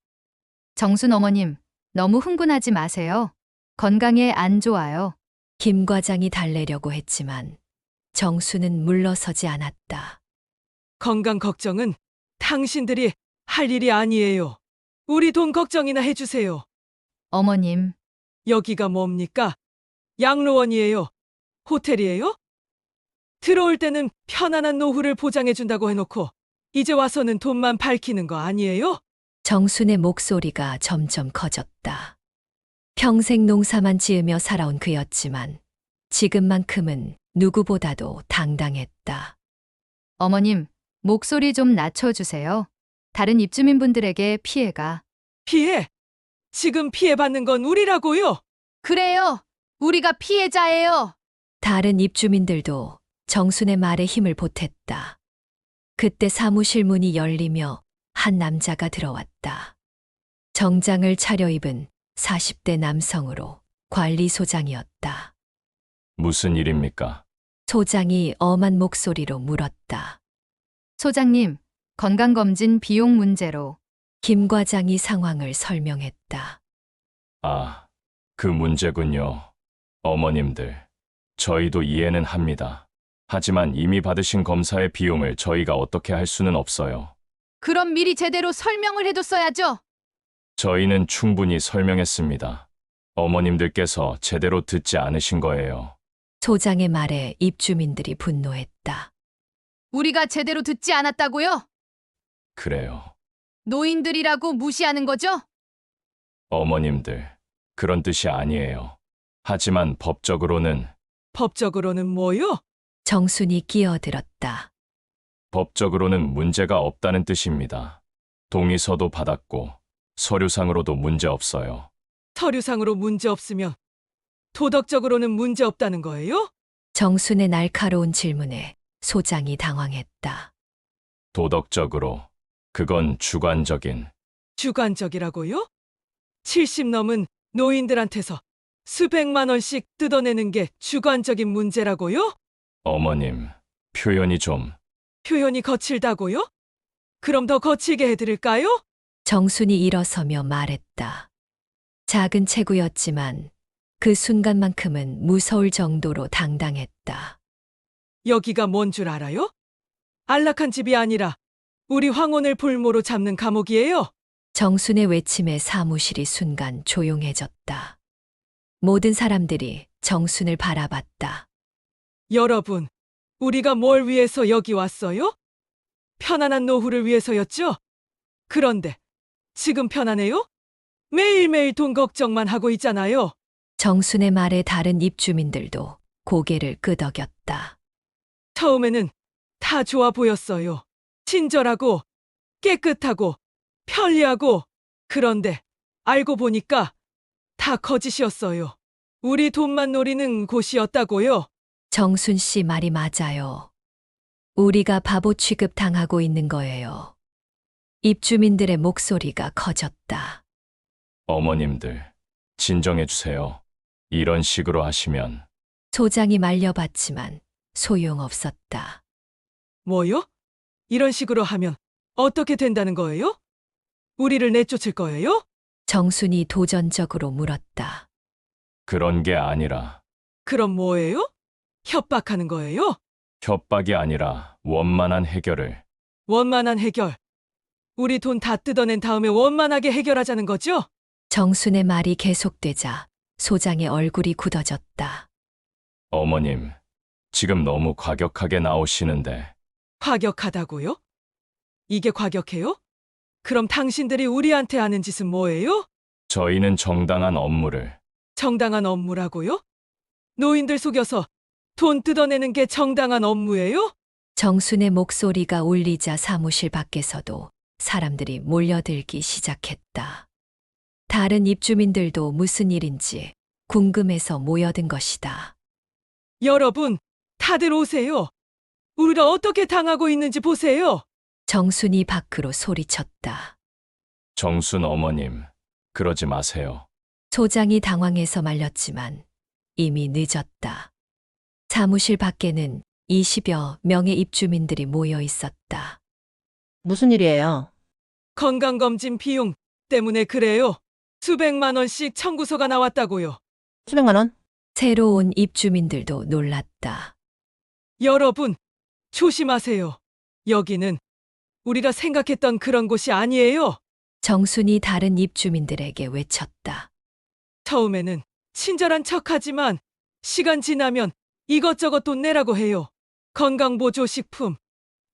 정순 어머님, 너무 흥분하지 마세요. 건강에 안 좋아요. 김 과장이 달래려고 했지만 정순은 물러서지 않았다. 건강 걱정은 당신들이 할 일이 아니에요. 우리 돈 걱정이나 해주세요. 어머님. 여기가 뭡니까? 양로원이에요? 호텔이에요? 들어올 때는 편안한 노후를 보장해준다고 해놓고 이제 와서는 돈만 밝히는 거 아니에요? 정순의 목소리가 점점 커졌다. 평생 농사만 지으며 살아온 그였지만 지금만큼은 누구보다도 당당했다. 어머님, 목소리 좀 낮춰주세요. 다른 입주민분들에게 피해가. 피해? 지금 피해받는 건 우리라고요. 그래요. 우리가 피해자예요. 다른 입주민들도 정순의 말에 힘을 보탰다. 그때 사무실 문이 열리며 한 남자가 들어왔다. 정장을 차려입은 40대 남성으로 관리소장이었다. 무슨 일입니까? 소장이 엄한 목소리로 물었다. 소장님, 건강검진 비용 문제로. 김 과장이 상황을 설명했다. 아, 그 문제군요. 어머님들, 저희도 이해는 합니다. 하지만 이미 받으신 검사의 비용을 저희가 어떻게 할 수는 없어요. 그럼 미리 제대로 설명을 해뒀어야죠. 저희는 충분히 설명했습니다. 어머님들께서 제대로 듣지 않으신 거예요. 소장의 말에 입주민들이 분노했다. 우리가 제대로 듣지 않았다고요? 그래요. 노인들이라고 무시하는 거죠? 어머님들, 그런 뜻이 아니에요. 하지만 법적으로는 뭐요? 정순이 끼어들었다. 법적으로는 문제가 없다는 뜻입니다. 동의서도 받았고 서류상으로도 문제 없어요. 서류상으로 문제 없으면 도덕적으로는 문제 없다는 거예요? 정순의 날카로운 질문에 소장이 당황했다. 도덕적으로 그건 주관적이라고요? 70 넘은 노인들한테서 수백만 원씩 뜯어내는 게 주관적인 문제라고요? 어머님, 표현이 표현이 거칠다고요? 그럼 더 거칠게 해드릴까요? 정순이 일어서며 말했다. 작은 체구였지만 그 순간만큼은 무서울 정도로 당당했다. 여기가 뭔 줄 알아요? 안락한 집이 아니라 우리 황혼을 볼모로 잡는 감옥이에요. 정순의 외침에 사무실이 순간 조용해졌다. 모든 사람들이 정순을 바라봤다. 여러분, 우리가 뭘 위해서 여기 왔어요? 편안한 노후를 위해서였죠? 그런데 지금 편안해요? 매일매일 돈 걱정만 하고 있잖아요. 정순의 말에 다른 입주민들도 고개를 끄덕였다. 처음에는 다 좋아 보였어요. 친절하고 깨끗하고 편리하고. 그런데 알고 보니까 다 거짓이었어요. 우리 돈만 노리는 곳이었다고요. 정순 씨 말이 맞아요. 우리가 바보 취급 당하고 있는 거예요. 입주민들의 목소리가 커졌다. 어머님들, 진정해 주세요. 이런 식으로 하시면 소장이 말려봤지만 소용없었다. 뭐요? 이런 식으로 하면 어떻게 된다는 거예요? 우리를 내쫓을 거예요? 정순이 도전적으로 물었다. 그런 게 아니라 그럼 뭐예요? 협박하는 거예요? 협박이 아니라 원만한 해결을. 원만한 해결. 우리 돈 다 뜯어낸 다음에 원만하게 해결하자는 거죠? 정순의 말이 계속되자 소장의 얼굴이 굳어졌다. 어머님, 지금 너무 과격하게 나오시는데. 과격하다고요? 이게 과격해요? 그럼 당신들이 우리한테 하는 짓은 뭐예요? 저희는 정당한 업무를. 정당한 업무라고요? 노인들 속여서 돈 뜯어내는 게 정당한 업무예요? 정순의 목소리가 울리자 사무실 밖에서도 사람들이 몰려들기 시작했다. 다른 입주민들도 무슨 일인지 궁금해서 모여든 것이다. 여러분, 다들 오세요. 우리가 어떻게 당하고 있는지 보세요. 정순이 밖으로 소리쳤다. 정순 어머님, 그러지 마세요. 소장이 당황해서 말렸지만 이미 늦었다. 사무실 밖에는 20여 명의 입주민들이 모여 있었다. 무슨 일이에요? 건강검진 비용 때문에 그래요. 수백만 원씩 청구서가 나왔다고요. 수백만 원? 새로 온 입주민들도 놀랐다. 여러분, 조심하세요. 여기는 우리가 생각했던 그런 곳이 아니에요. 정순이 다른 입주민들에게 외쳤다. 처음에는 친절한 척하지만 시간 지나면 이것저것 돈 내라고 해요. 건강보조식품,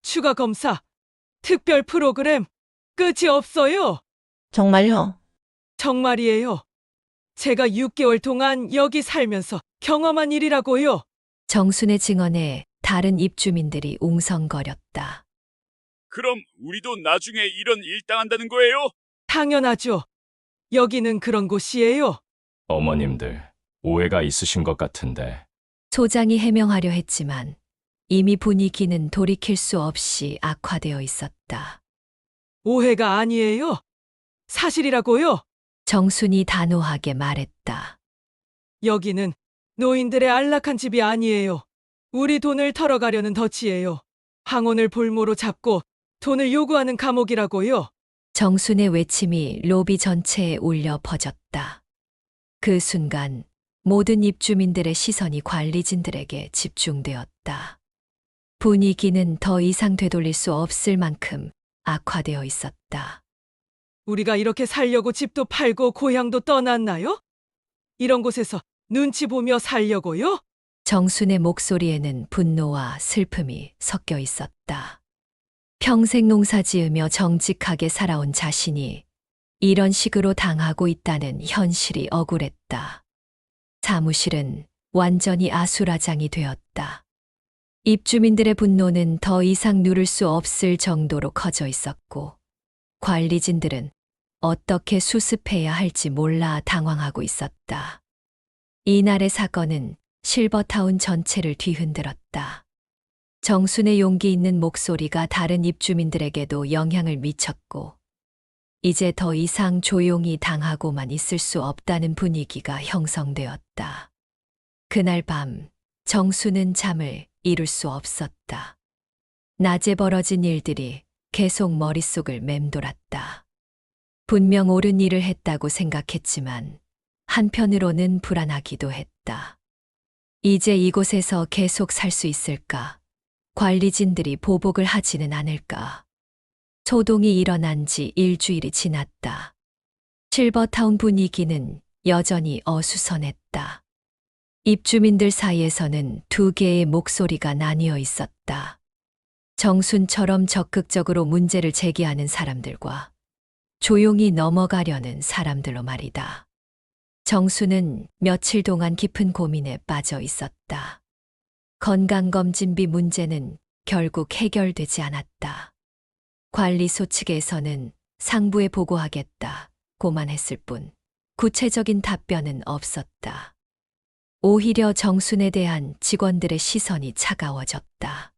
추가 검사, 특별 프로그램, 끝이 없어요. 정말요? 정말이에요. 제가 6개월 동안 여기 살면서 경험한 일이라고요. 정순의 증언에 다른 입주민들이 웅성거렸다. 그럼 우리도 나중에 이런 일 당한다는 거예요? 당연하죠. 여기는 그런 곳이에요. 어머님들, 오해가 있으신 것 같은데. 소장이 해명하려 했지만 이미 분위기는 돌이킬 수 없이 악화되어 있었다. 오해가 아니에요. 사실이라고요. 정순이 단호하게 말했다. 여기는 노인들의 안락한 집이 아니에요. 우리 돈을 털어가려는 덫이에요. 황혼을 볼모로 잡고 돈을 요구하는 감옥이라고요. 정순의 외침이 로비 전체에 울려 퍼졌다. 그 순간 모든 입주민들의 시선이 관리진들에게 집중되었다. 분위기는 더 이상 되돌릴 수 없을 만큼 악화되어 있었다. 우리가 이렇게 살려고 집도 팔고 고향도 떠났나요? 이런 곳에서 눈치 보며 살려고요? 정순의 목소리에는 분노와 슬픔이 섞여 있었다. 평생 농사 지으며 정직하게 살아온 자신이 이런 식으로 당하고 있다는 현실이 억울했다. 사무실은 완전히 아수라장이 되었다. 입주민들의 분노는 더 이상 누를 수 없을 정도로 커져 있었고, 관리진들은 어떻게 수습해야 할지 몰라 당황하고 있었다. 이날의 사건은 실버타운 전체를 뒤흔들었다. 정순의 용기 있는 목소리가 다른 입주민들에게도 영향을 미쳤고, 이제 더 이상 조용히 당하고만 있을 수 없다는 분위기가 형성되었다. 그날 밤, 정순은 잠을 이룰 수 없었다. 낮에 벌어진 일들이 계속 머릿속을 맴돌았다. 분명 옳은 일을 했다고 생각했지만 한편으로는 불안하기도 했다. 이제 이곳에서 계속 살 수 있을까? 관리진들이 보복을 하지는 않을까? 소동이 일어난 지 일주일이 지났다. 실버타운 분위기는 여전히 어수선했다. 입주민들 사이에서는 두 개의 목소리가 나뉘어 있었다. 정순처럼 적극적으로 문제를 제기하는 사람들과 조용히 넘어가려는 사람들로 말이다. 정순은 며칠 동안 깊은 고민에 빠져 있었다. 건강검진비 문제는 결국 해결되지 않았다. 관리소 측에서는 상부에 보고하겠다고만 했을 뿐 구체적인 답변은 없었다. 오히려 정순에 대한 직원들의 시선이 차가워졌다.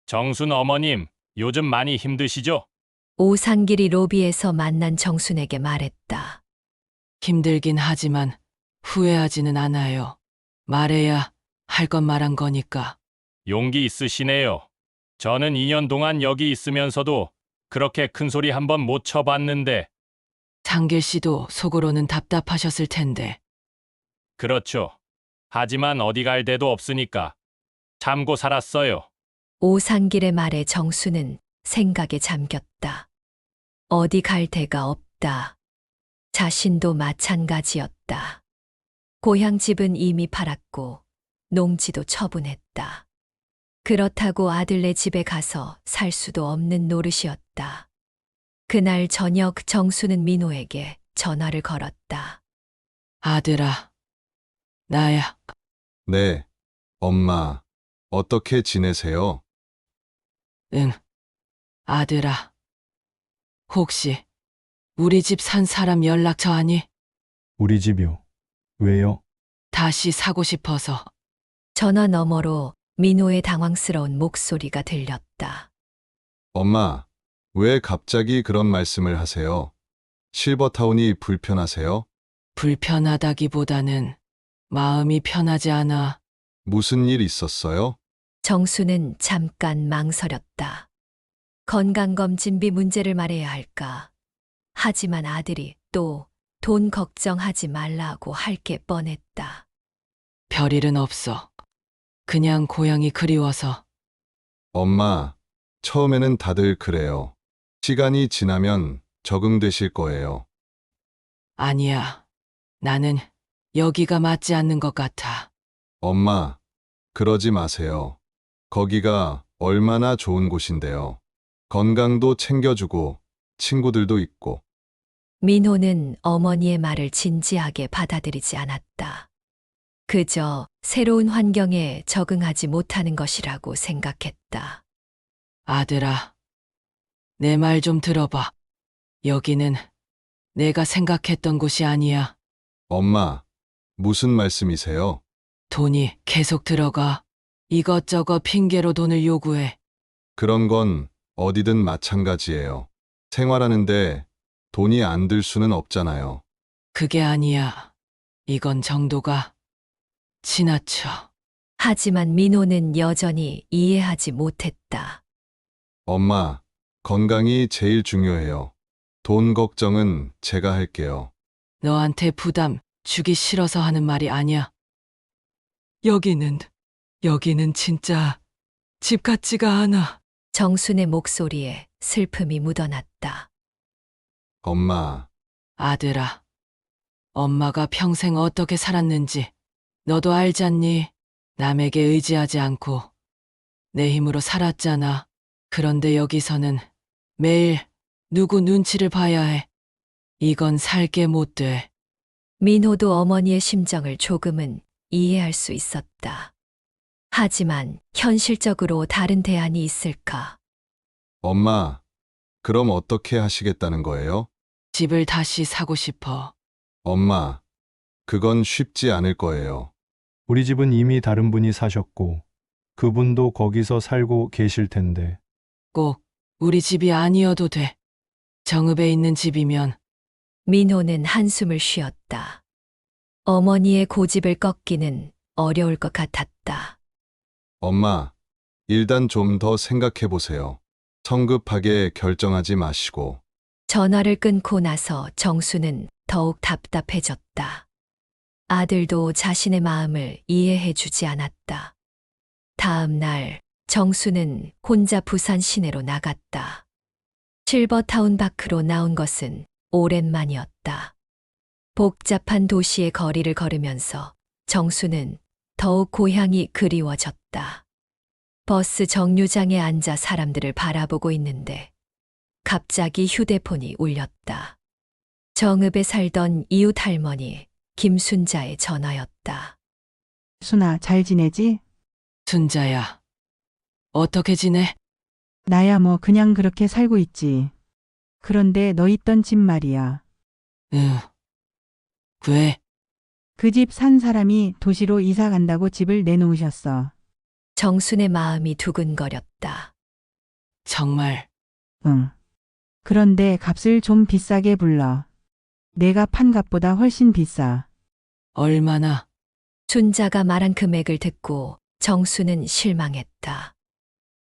정순 어머님, 요즘 많이 힘드시죠? 오상길이 로비에서 만난 정순에게 말했다. 힘들긴 하지만 후회하지는 않아요. 말해야 할 건 말한 거니까. 용기 있으시네요. 저는 2년 동안 여기 있으면서도 그렇게 큰 소리 한번 못 쳐봤는데. 상길 씨도 속으로는 답답하셨을 텐데. 그렇죠. 하지만 어디 갈 데도 없으니까 참고 살았어요. 오상길의 말에 정수는 생각에 잠겼다. 어디 갈 데가 없다. 자신도 마찬가지였다. 고향 집은 이미 팔았고 농지도 처분했다. 그렇다고 아들네 집에 가서 살 수도 없는 노릇이었다. 그날 저녁 정수는 민호에게 전화를 걸었다. 아들아, 나야. 네, 엄마. 어떻게 지내세요? 응, 아들아. 혹시 우리 집 산 사람 연락처 아니? 우리 집이요. 왜요? 다시 사고 싶어서. 전화 너머로 민호의 당황스러운 목소리가 들렸다. 엄마, 왜 갑자기 그런 말씀을 하세요? 실버타운이 불편하세요? 불편하다기보다는 마음이 편하지 않아. 무슨 일 있었어요? 정수는 잠깐 망설였다. 건강검진비 문제를 말해야 할까? 하지만 아들이 또 돈 걱정하지 말라고 할 게 뻔했다. 별일은 없어. 그냥 고향이 그리워서. 엄마, 처음에는 다들 그래요. 시간이 지나면 적응되실 거예요. 아니야. 나는 여기가 맞지 않는 것 같아. 엄마, 그러지 마세요. 거기가 얼마나 좋은 곳인데요. 건강도 챙겨주고 친구들도 있고. 민호는 어머니의 말을 진지하게 받아들이지 않았다. 그저 새로운 환경에 적응하지 못하는 것이라고 생각했다. 아들아, 내 말 좀 들어봐. 여기는 내가 생각했던 곳이 아니야. 엄마, 무슨 말씀이세요? 돈이 계속 들어가. 이것저것 핑계로 돈을 요구해. 그런 건 어디든 마찬가지예요. 생활하는데 돈이 안 들 수는 없잖아요. 그게 아니야. 이건 정도가 지나쳐. 하지만 민호는 여전히 이해하지 못했다. 엄마, 건강이 제일 중요해요. 돈 걱정은 제가 할게요. 너한테 부담 주기 싫어서 하는 말이 아니야. 여기는 진짜 집 같지가 않아. 정순의 목소리에 슬픔이 묻어났다. 엄마, 아들아, 엄마가 평생 어떻게 살았는지 너도 알잖니? 남에게 의지하지 않고 내 힘으로 살았잖아. 그런데 여기서는 매일 누구 눈치를 봐야 해. 이건 살게 못 돼. 민호도 어머니의 심정을 조금은 이해할 수 있었다. 하지만 현실적으로 다른 대안이 있을까? 엄마, 그럼 어떻게 하시겠다는 거예요? 집을 다시 사고 싶어. 엄마, 그건 쉽지 않을 거예요. 우리 집은 이미 다른 분이 사셨고 그분도 거기서 살고 계실 텐데. 꼭 우리 집이 아니어도 돼. 정읍에 있는 집이면. 민호는 한숨을 쉬었다. 어머니의 고집을 꺾기는 어려울 것 같았다. 엄마, 일단 좀 더 생각해 보세요. 성급하게 결정하지 마시고. 전화를 끊고 나서 정수는 더욱 답답해졌다. 아들도 자신의 마음을 이해해 주지 않았다. 다음 날 정수는 혼자 부산 시내로 나갔다. 실버타운 밖으로 나온 것은 오랜만이었다. 복잡한 도시의 거리를 걸으면서 정수는 더욱 고향이 그리워졌다. 버스 정류장에 앉아 사람들을 바라보고 있는데 갑자기 휴대폰이 울렸다. 정읍에 살던 이웃 할머니 김순자의 전화였다. 순아, 잘 지내지? 순자야, 어떻게 지내? 나야 뭐 그냥 그렇게 살고 있지. 그런데 너 있던 집 말이야. 왜? 그 집 산 사람이 도시로 이사 간다고 집을 내놓으셨어. 정순의 마음이 두근거렸다. 정말? 응. 그런데 값을 좀 비싸게 불러. 내가 판 값보다 훨씬 비싸. 얼마나? 순자가 말한 금액을 듣고 정수는 실망했다.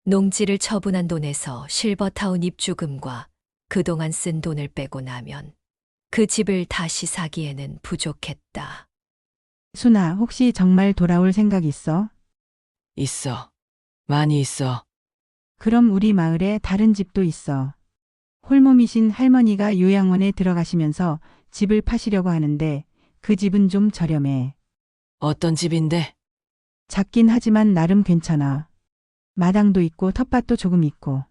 농지를 처분한 돈에서 실버타운 입주금과 그동안 쓴 돈을 빼고 나면 그 집을 다시 사기에는 부족했다. 순아, 혹시 정말 돌아올 생각 있어? 있어. 많이 있어. 그럼 우리 마을에 다른 집도 있어. 홀몸이신 할머니가 요양원에 들어가시면서 집을 파시려고 하는데 그 집은 좀 저렴해. 어떤 집인데? 작긴 하지만 나름 괜찮아. 마당도 있고 텃밭도 조금 있고.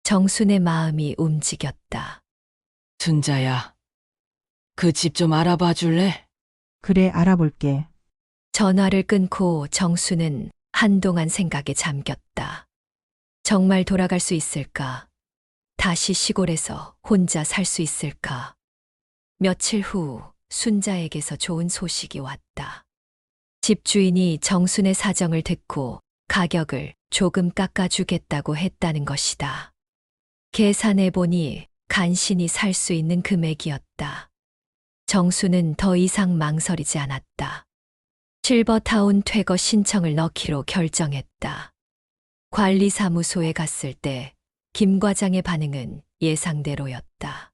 정순의 마음이 움직였다. 순자야, 그 집 좀 알아봐 줄래? 그래, 알아볼게. 전화를 끊고 정수는 한동안 생각에 잠겼다. 정말 돌아갈 수 있을까? 다시 시골에서 혼자 살 수 있을까? 며칠 후 순자에게서 좋은 소식이 왔다. 집주인이 정순의 사정을 듣고 가격을 조금 깎아주겠다고 했다는 것이다. 계산해 보니 간신히 살 수 있는 금액이었다. 정수는 더 이상 망설이지 않았다. 실버타운 퇴거 신청을 넣기로 결정했다. 관리사무소에 갔을 때 김 과장의 반응은 예상대로였다.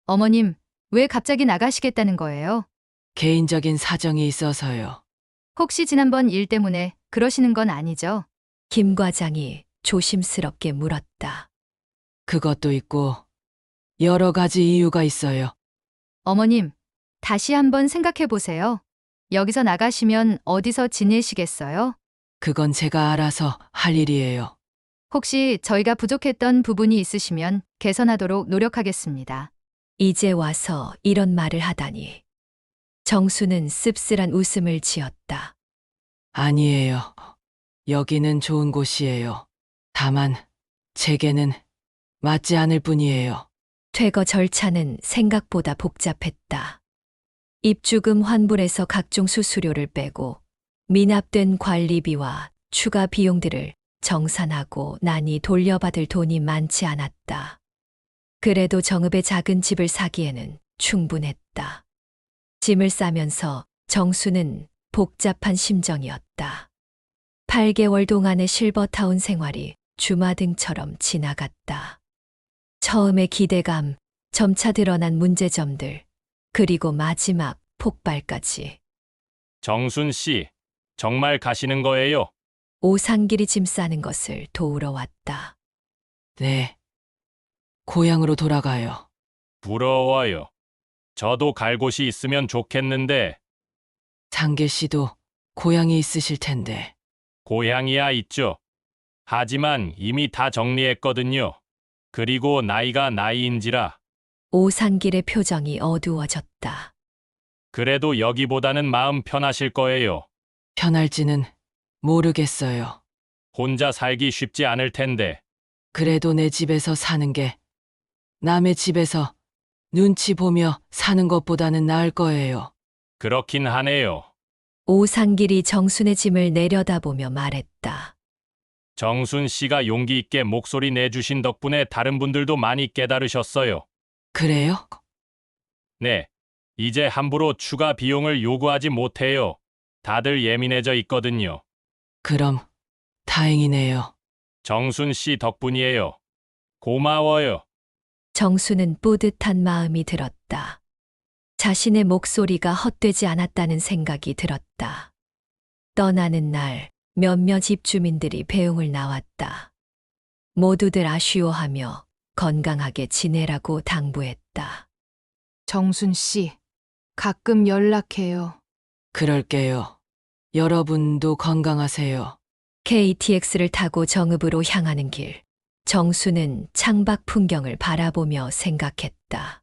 어머님, 왜 갑자기 나가시겠다는 거예요? 개인적인 사정이 있어서요. 혹시 지난번 일 때문에 그러시는 건 아니죠? 김 과장이 조심스럽게 물었다. 그것도 있고 여러 가지 이유가 있어요. 어머님, 다시 한번 생각해 보세요. 여기서 나가시면 어디서 지내시겠어요? 그건 제가 알아서 할 일이에요. 혹시 저희가 부족했던 부분이 있으시면 개선하도록 노력하겠습니다. 이제 와서 이런 말을 하다니. 정수는 씁쓸한 웃음을 지었다. 아니에요. 여기는 좋은 곳이에요. 다만 제게는 맞지 않을 뿐이에요. 퇴거 절차는 생각보다 복잡했다. 입주금 환불에서 각종 수수료를 빼고 미납된 관리비와 추가 비용들을 정산하고 나니 돌려받을 돈이 많지 않았다. 그래도 정읍의 작은 집을 사기에는 충분했다. 짐을 싸면서 정수는 복잡한 심정이었다. 8개월 동안의 실버타운 생활이 주마등처럼 지나갔다. 처음의 기대감, 점차 드러난 문제점들, 그리고 마지막 폭발까지. 정순 씨, 정말 가시는 거예요? 오상길이 짐 싸는 것을 도우러 왔다. 네. 고향으로 돌아가요. 부러워요. 저도 갈 곳이 있으면 좋겠는데. 장계 씨도 고향이 있으실 텐데. 고향이야 있죠. 하지만 이미 다 정리했거든요. 그리고 나이가 나이인지라. 오상길의 표정이 어두워졌다. 그래도 여기보다는 마음 편하실 거예요. 편할지는 모르겠어요. 혼자 살기 쉽지 않을 텐데. 그래도 내 집에서 사는 게 남의 집에서 눈치 보며 사는 것보다는 나을 거예요. 그렇긴 하네요. 오상길이 정순의 짐을 내려다보며 말했다. 정순 씨가 용기 있게 목소리 내주신 덕분에 다른 분들도 많이 깨달으셨어요. 그래요? 네. 이제 함부로 추가 비용을 요구하지 못해요. 다들 예민해져 있거든요. 그럼 다행이네요. 정순 씨 덕분이에요. 고마워요. 정수는 뿌듯한 마음이 들었다. 자신의 목소리가 헛되지 않았다는 생각이 들었다. 떠나는 날 몇몇 입주민들이 배웅을 나왔다. 모두들 아쉬워하며 건강하게 지내라고 당부했다. 정순 씨, 가끔 연락해요. 그럴게요. 여러분도 건강하세요. KTX를 타고 정읍으로 향하는 길. 정수는 창밖 풍경을 바라보며 생각했다.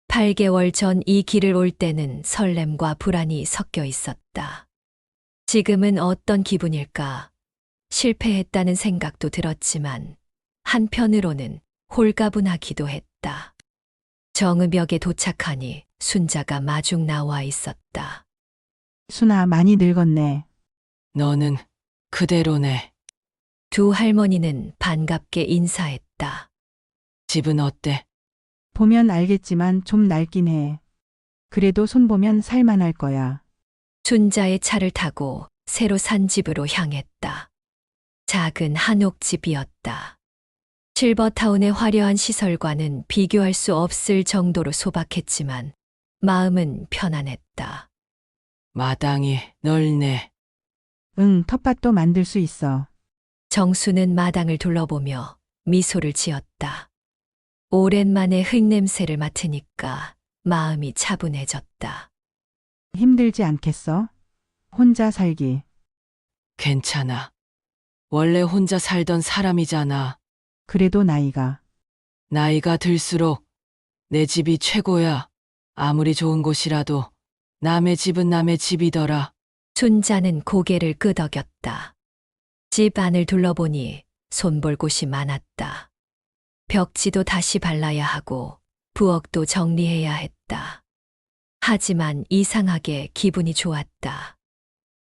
8개월 전 이 길을 올 때는 설렘과 불안이 섞여 있었다. 지금은 어떤 기분일까? 실패했다는 생각도 들었지만 한편으로는 홀가분하기도 했다. 정읍역에 도착하니 순자가 마중 나와 있었다. 순아, 많이 늙었네. 너는 그대로네. 두 할머니는 반갑게 인사했다. 집은 어때? 보면 알겠지만 좀 낡긴 해. 그래도 손보면 살만할 거야. 순자의 차를 타고 새로 산 집으로 향했다. 작은 한옥집이었다. 실버타운의 화려한 시설과는 비교할 수 없을 정도로 소박했지만 마음은 편안했다. 마당이 넓네. 응, 텃밭도 만들 수 있어. 정수는 마당을 둘러보며 미소를 지었다. 오랜만에 흙냄새를 맡으니까 마음이 차분해졌다. 힘들지 않겠어? 혼자 살기. 괜찮아. 원래 혼자 살던 사람이잖아. 그래도 나이가 들수록 내 집이 최고야. 아무리 좋은 곳이라도 남의 집은 남의 집이더라. 순자는 고개를 끄덕였다. 집 안을 둘러보니 손볼 곳이 많았다. 벽지도 다시 발라야 하고 부엌도 정리해야 했다. 하지만 이상하게 기분이 좋았다.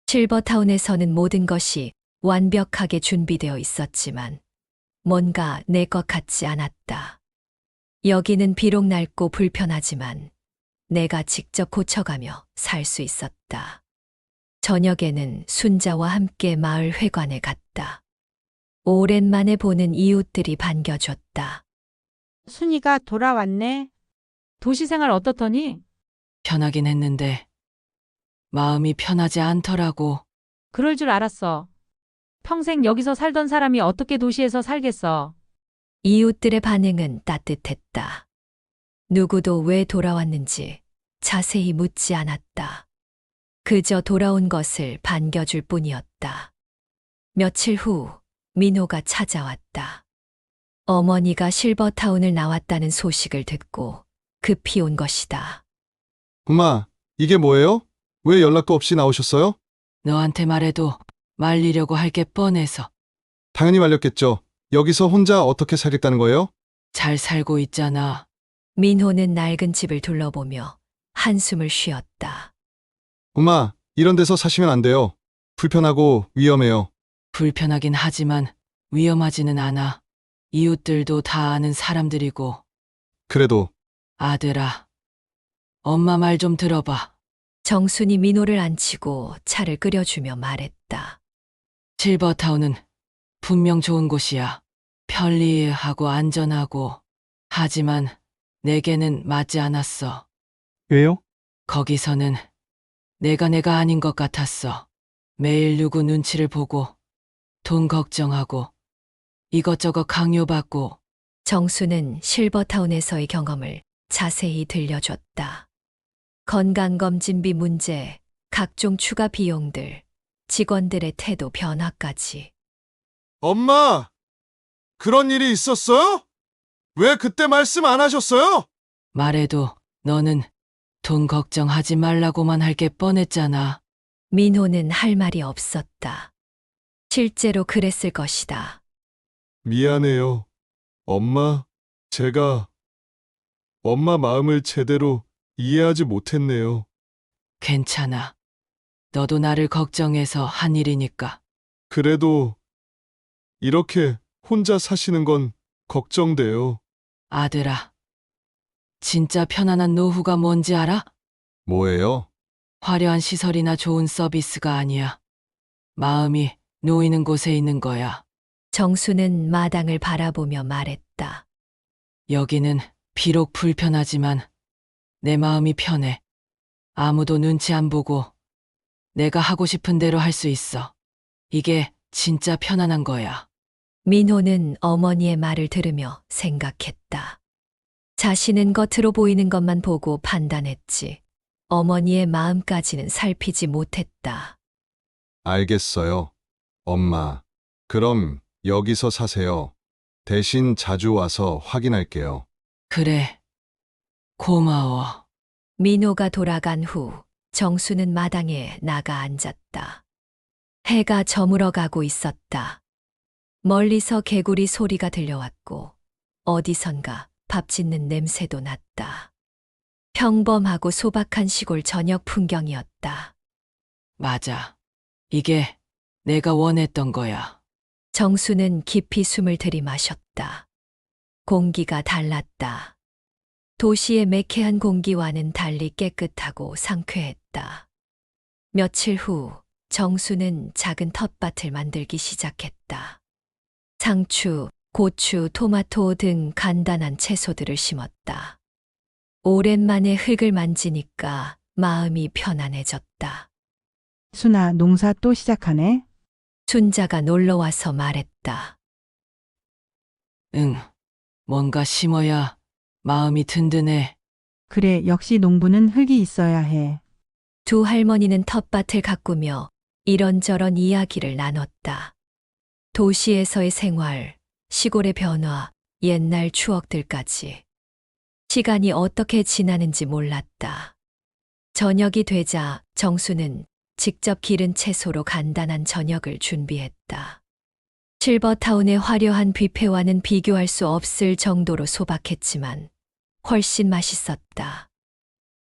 실버타운에서는 모든 것이 완벽하게 준비되어 있었지만 뭔가 내 것 같지 않았다. 여기는 비록 낡고 불편하지만 내가 직접 고쳐가며 살 수 있었다. 저녁에는 순자와 함께 마을 회관에 갔다. 오랜만에 보는 이웃들이 반겨줬다. 순이가 돌아왔네. 도시생활 어떻더니? 편하긴 했는데 마음이 편하지 않더라고. 그럴 줄 알았어. 평생 여기서 살던 사람이 어떻게 도시에서 살겠어. 이웃들의 반응은 따뜻했다. 누구도 왜 돌아왔는지 자세히 묻지 않았다. 그저 돌아온 것을 반겨줄 뿐이었다. 며칠 후 민호가 찾아왔다. 어머니가 실버타운을 나왔다는 소식을 듣고 급히 온 것이다. 엄마, 이게 뭐예요? 왜 연락도 없이 나오셨어요? 너한테 말해도 말리려고 할 게 뻔해서. 당연히 말렸겠죠. 여기서 혼자 어떻게 살겠다는 거예요? 잘 살고 있잖아. 민호는 낡은 집을 둘러보며 한숨을 쉬었다. 엄마, 이런 데서 사시면 안 돼요. 불편하고 위험해요. 불편하긴 하지만 위험하지는 않아. 이웃들도 다 아는 사람들이고. 그래도 아들아, 엄마 말 좀 들어봐. 정순이 민호를 앉히고 차를 끓여주며 말했다. 실버타운은 분명 좋은 곳이야. 편리하고 안전하고. 하지만 내게는 맞지 않았어. 왜요? 거기서는 내가 아닌 것 같았어. 매일 누구 눈치를 보고 돈 걱정하고 이것저것 강요받고. 정수는 실버타운에서의 경험을 자세히 들려줬다. 건강검진비 문제, 각종 추가 비용들, 직원들의 태도 변화까지. 엄마! 그런 일이 있었어요? 왜 그때 말씀 안 하셨어요? 말해도 너는 돈 걱정하지 말라고만 할 게 뻔했잖아. 민호는 할 말이 없었다. 실제로 그랬을 것이다. 미안해요. 엄마, 제가 엄마 마음을 제대로 이해하지 못했네요. 괜찮아. 너도 나를 걱정해서 한 일이니까. 그래도 이렇게 혼자 사시는 건 걱정돼요. 아들아, 진짜 편안한 노후가 뭔지 알아? 뭐예요? 화려한 시설이나 좋은 서비스가 아니야. 마음이 놓이는 곳에 있는 거야. 정수는 마당을 바라보며 말했다. 여기는 비록 불편하지만 내 마음이 편해. 아무도 눈치 안 보고 내가 하고 싶은 대로 할 수 있어. 이게 진짜 편안한 거야. 민호는 어머니의 말을 들으며 생각했다. 자신은 겉으로 보이는 것만 보고 판단했지. 어머니의 마음까지는 살피지 못했다. 알겠어요. 엄마, 그럼 여기서 사세요. 대신 자주 와서 확인할게요. 그래. 고마워. 민호가 돌아간 후 정수는 마당에 나가 앉았다. 해가 저물어 가고 있었다. 멀리서 개구리 소리가 들려왔고 어디선가 밥 짓는 냄새도 났다. 평범하고 소박한 시골 저녁 풍경이었다. 맞아. 이게 내가 원했던 거야. 정수는 깊이 숨을 들이마셨다. 공기가 달랐다. 도시의 매캐한 공기와는 달리 깨끗하고 상쾌했다. 며칠 후 정수는 작은 텃밭을 만들기 시작했다. 상추, 고추, 토마토 등 간단한 채소들을 심었다. 오랜만에 흙을 만지니까 마음이 편안해졌다. 순아, 농사 또 시작하네? 순자가 놀러와서 말했다. 응. 뭔가 심어야 마음이 든든해. 그래, 역시 농부는 흙이 있어야 해. 두 할머니는 텃밭을 가꾸며 이런저런 이야기를 나눴다. 도시에서의 생활, 시골의 변화, 옛날 추억들까지. 시간이 어떻게 지나는지 몰랐다. 저녁이 되자 정수는 직접 기른 채소로 간단한 저녁을 준비했다. 실버타운의 화려한 뷔페와는 비교할 수 없을 정도로 소박했지만 훨씬 맛있었다.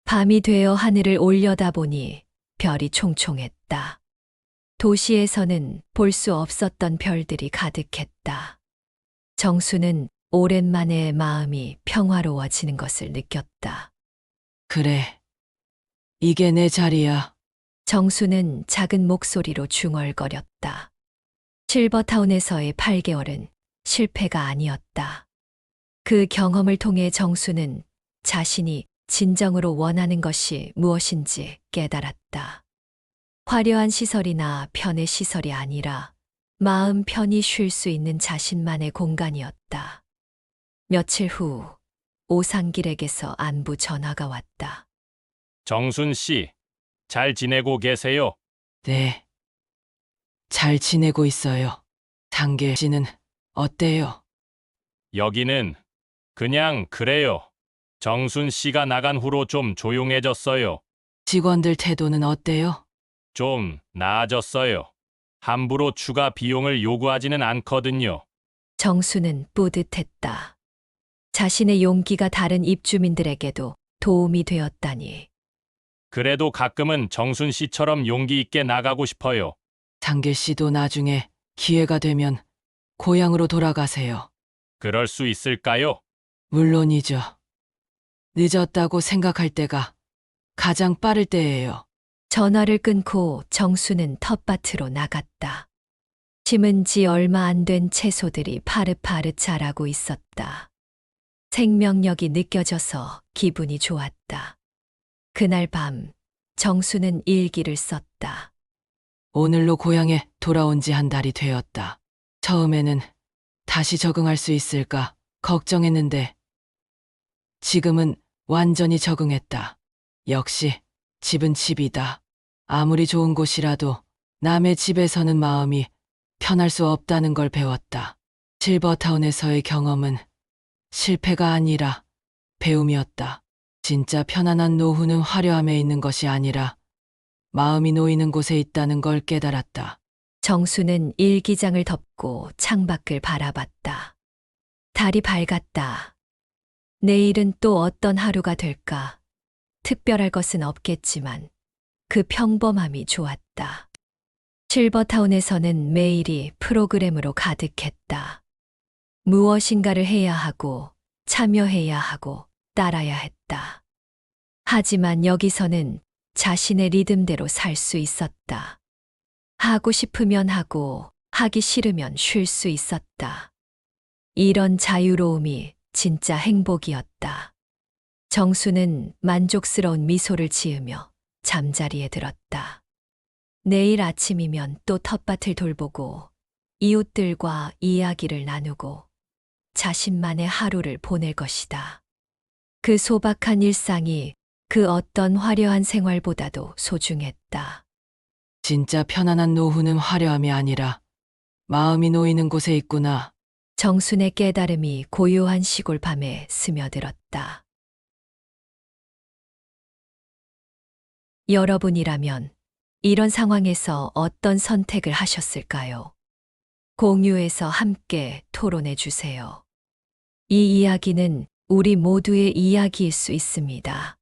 밤이 되어 하늘을 올려다보니 별이 총총했다. 도시에서는 볼 수 없었던 별들이 가득했다. 정수는 오랜만에 마음이 평화로워지는 것을 느꼈다. 그래. 이게 내 자리야. 정수는 작은 목소리로 중얼거렸다. 실버타운에서의 8개월은 실패가 아니었다. 그 경험을 통해 정수는 자신이 진정으로 원하는 것이 무엇인지 깨달았다. 화려한 시설이나 편의 시설이 아니라 마음 편히 쉴 수 있는 자신만의 공간이었다. 며칠 후 오상길에게서 안부 전화가 왔다. 정순 씨, 잘 지내고 계세요? 네. 잘 지내고 있어요. 상계 씨는 어때요? 여기는 그냥 그래요. 정순 씨가 나간 후로 좀 조용해졌어요. 직원들 태도는 어때요? 좀 나아졌어요. 함부로 추가 비용을 요구하지는 않거든요. 정수는 뿌듯했다. 자신의 용기가 다른 입주민들에게도 도움이 되었다니. 그래도 가끔은 정순 씨처럼 용기 있게 나가고 싶어요. 장계 씨도 나중에 기회가 되면 고향으로 돌아가세요. 그럴 수 있을까요? 물론이죠. 늦었다고 생각할 때가 가장 빠를 때예요. 전화를 끊고 정수는 텃밭으로 나갔다. 심은 지 얼마 안 된 채소들이 파릇파릇 자라고 있었다. 생명력이 느껴져서 기분이 좋았다. 그날 밤 정수는 일기를 썼다. 오늘로 고향에 돌아온 지 한 달이 되었다. 처음에는 다시 적응할 수 있을까 걱정했는데 지금은 완전히 적응했다. 역시 집은 집이다. 아무리 좋은 곳이라도 남의 집에서는 마음이 편할 수 없다는 걸 배웠다. 실버타운에서의 경험은 실패가 아니라 배움이었다. 진짜 편안한 노후는 화려함에 있는 것이 아니라 마음이 놓이는 곳에 있다는 걸 깨달았다. 정수는 일기장을 덮고 창밖을 바라봤다. 달이 밝았다. 내일은 또 어떤 하루가 될까? 특별할 것은 없겠지만 그 평범함이 좋았다. 실버타운에서는 매일이 프로그램으로 가득했다. 무엇인가를 해야 하고 참여해야 하고 따라야 했다. 하지만 여기서는 자신의 리듬대로 살 수 있었다. 하고 싶으면 하고 하기 싫으면 쉴 수 있었다. 이런 자유로움이 진짜 행복이었다. 정수는 만족스러운 미소를 지으며 잠자리에 들었다. 내일 아침이면 또 텃밭을 돌보고 이웃들과 이야기를 나누고 자신만의 하루를 보낼 것이다. 그 소박한 일상이 그 어떤 화려한 생활보다도 소중했다. 진짜 편안한 노후는 화려함이 아니라 마음이 놓이는 곳에 있구나. 정순의 깨달음이 고요한 시골 밤에 스며들었다. 여러분이라면 이런 상황에서 어떤 선택을 하셨을까요? 공유해서 함께 토론해 주세요. 이 이야기는 우리 모두의 이야기일 수 있습니다.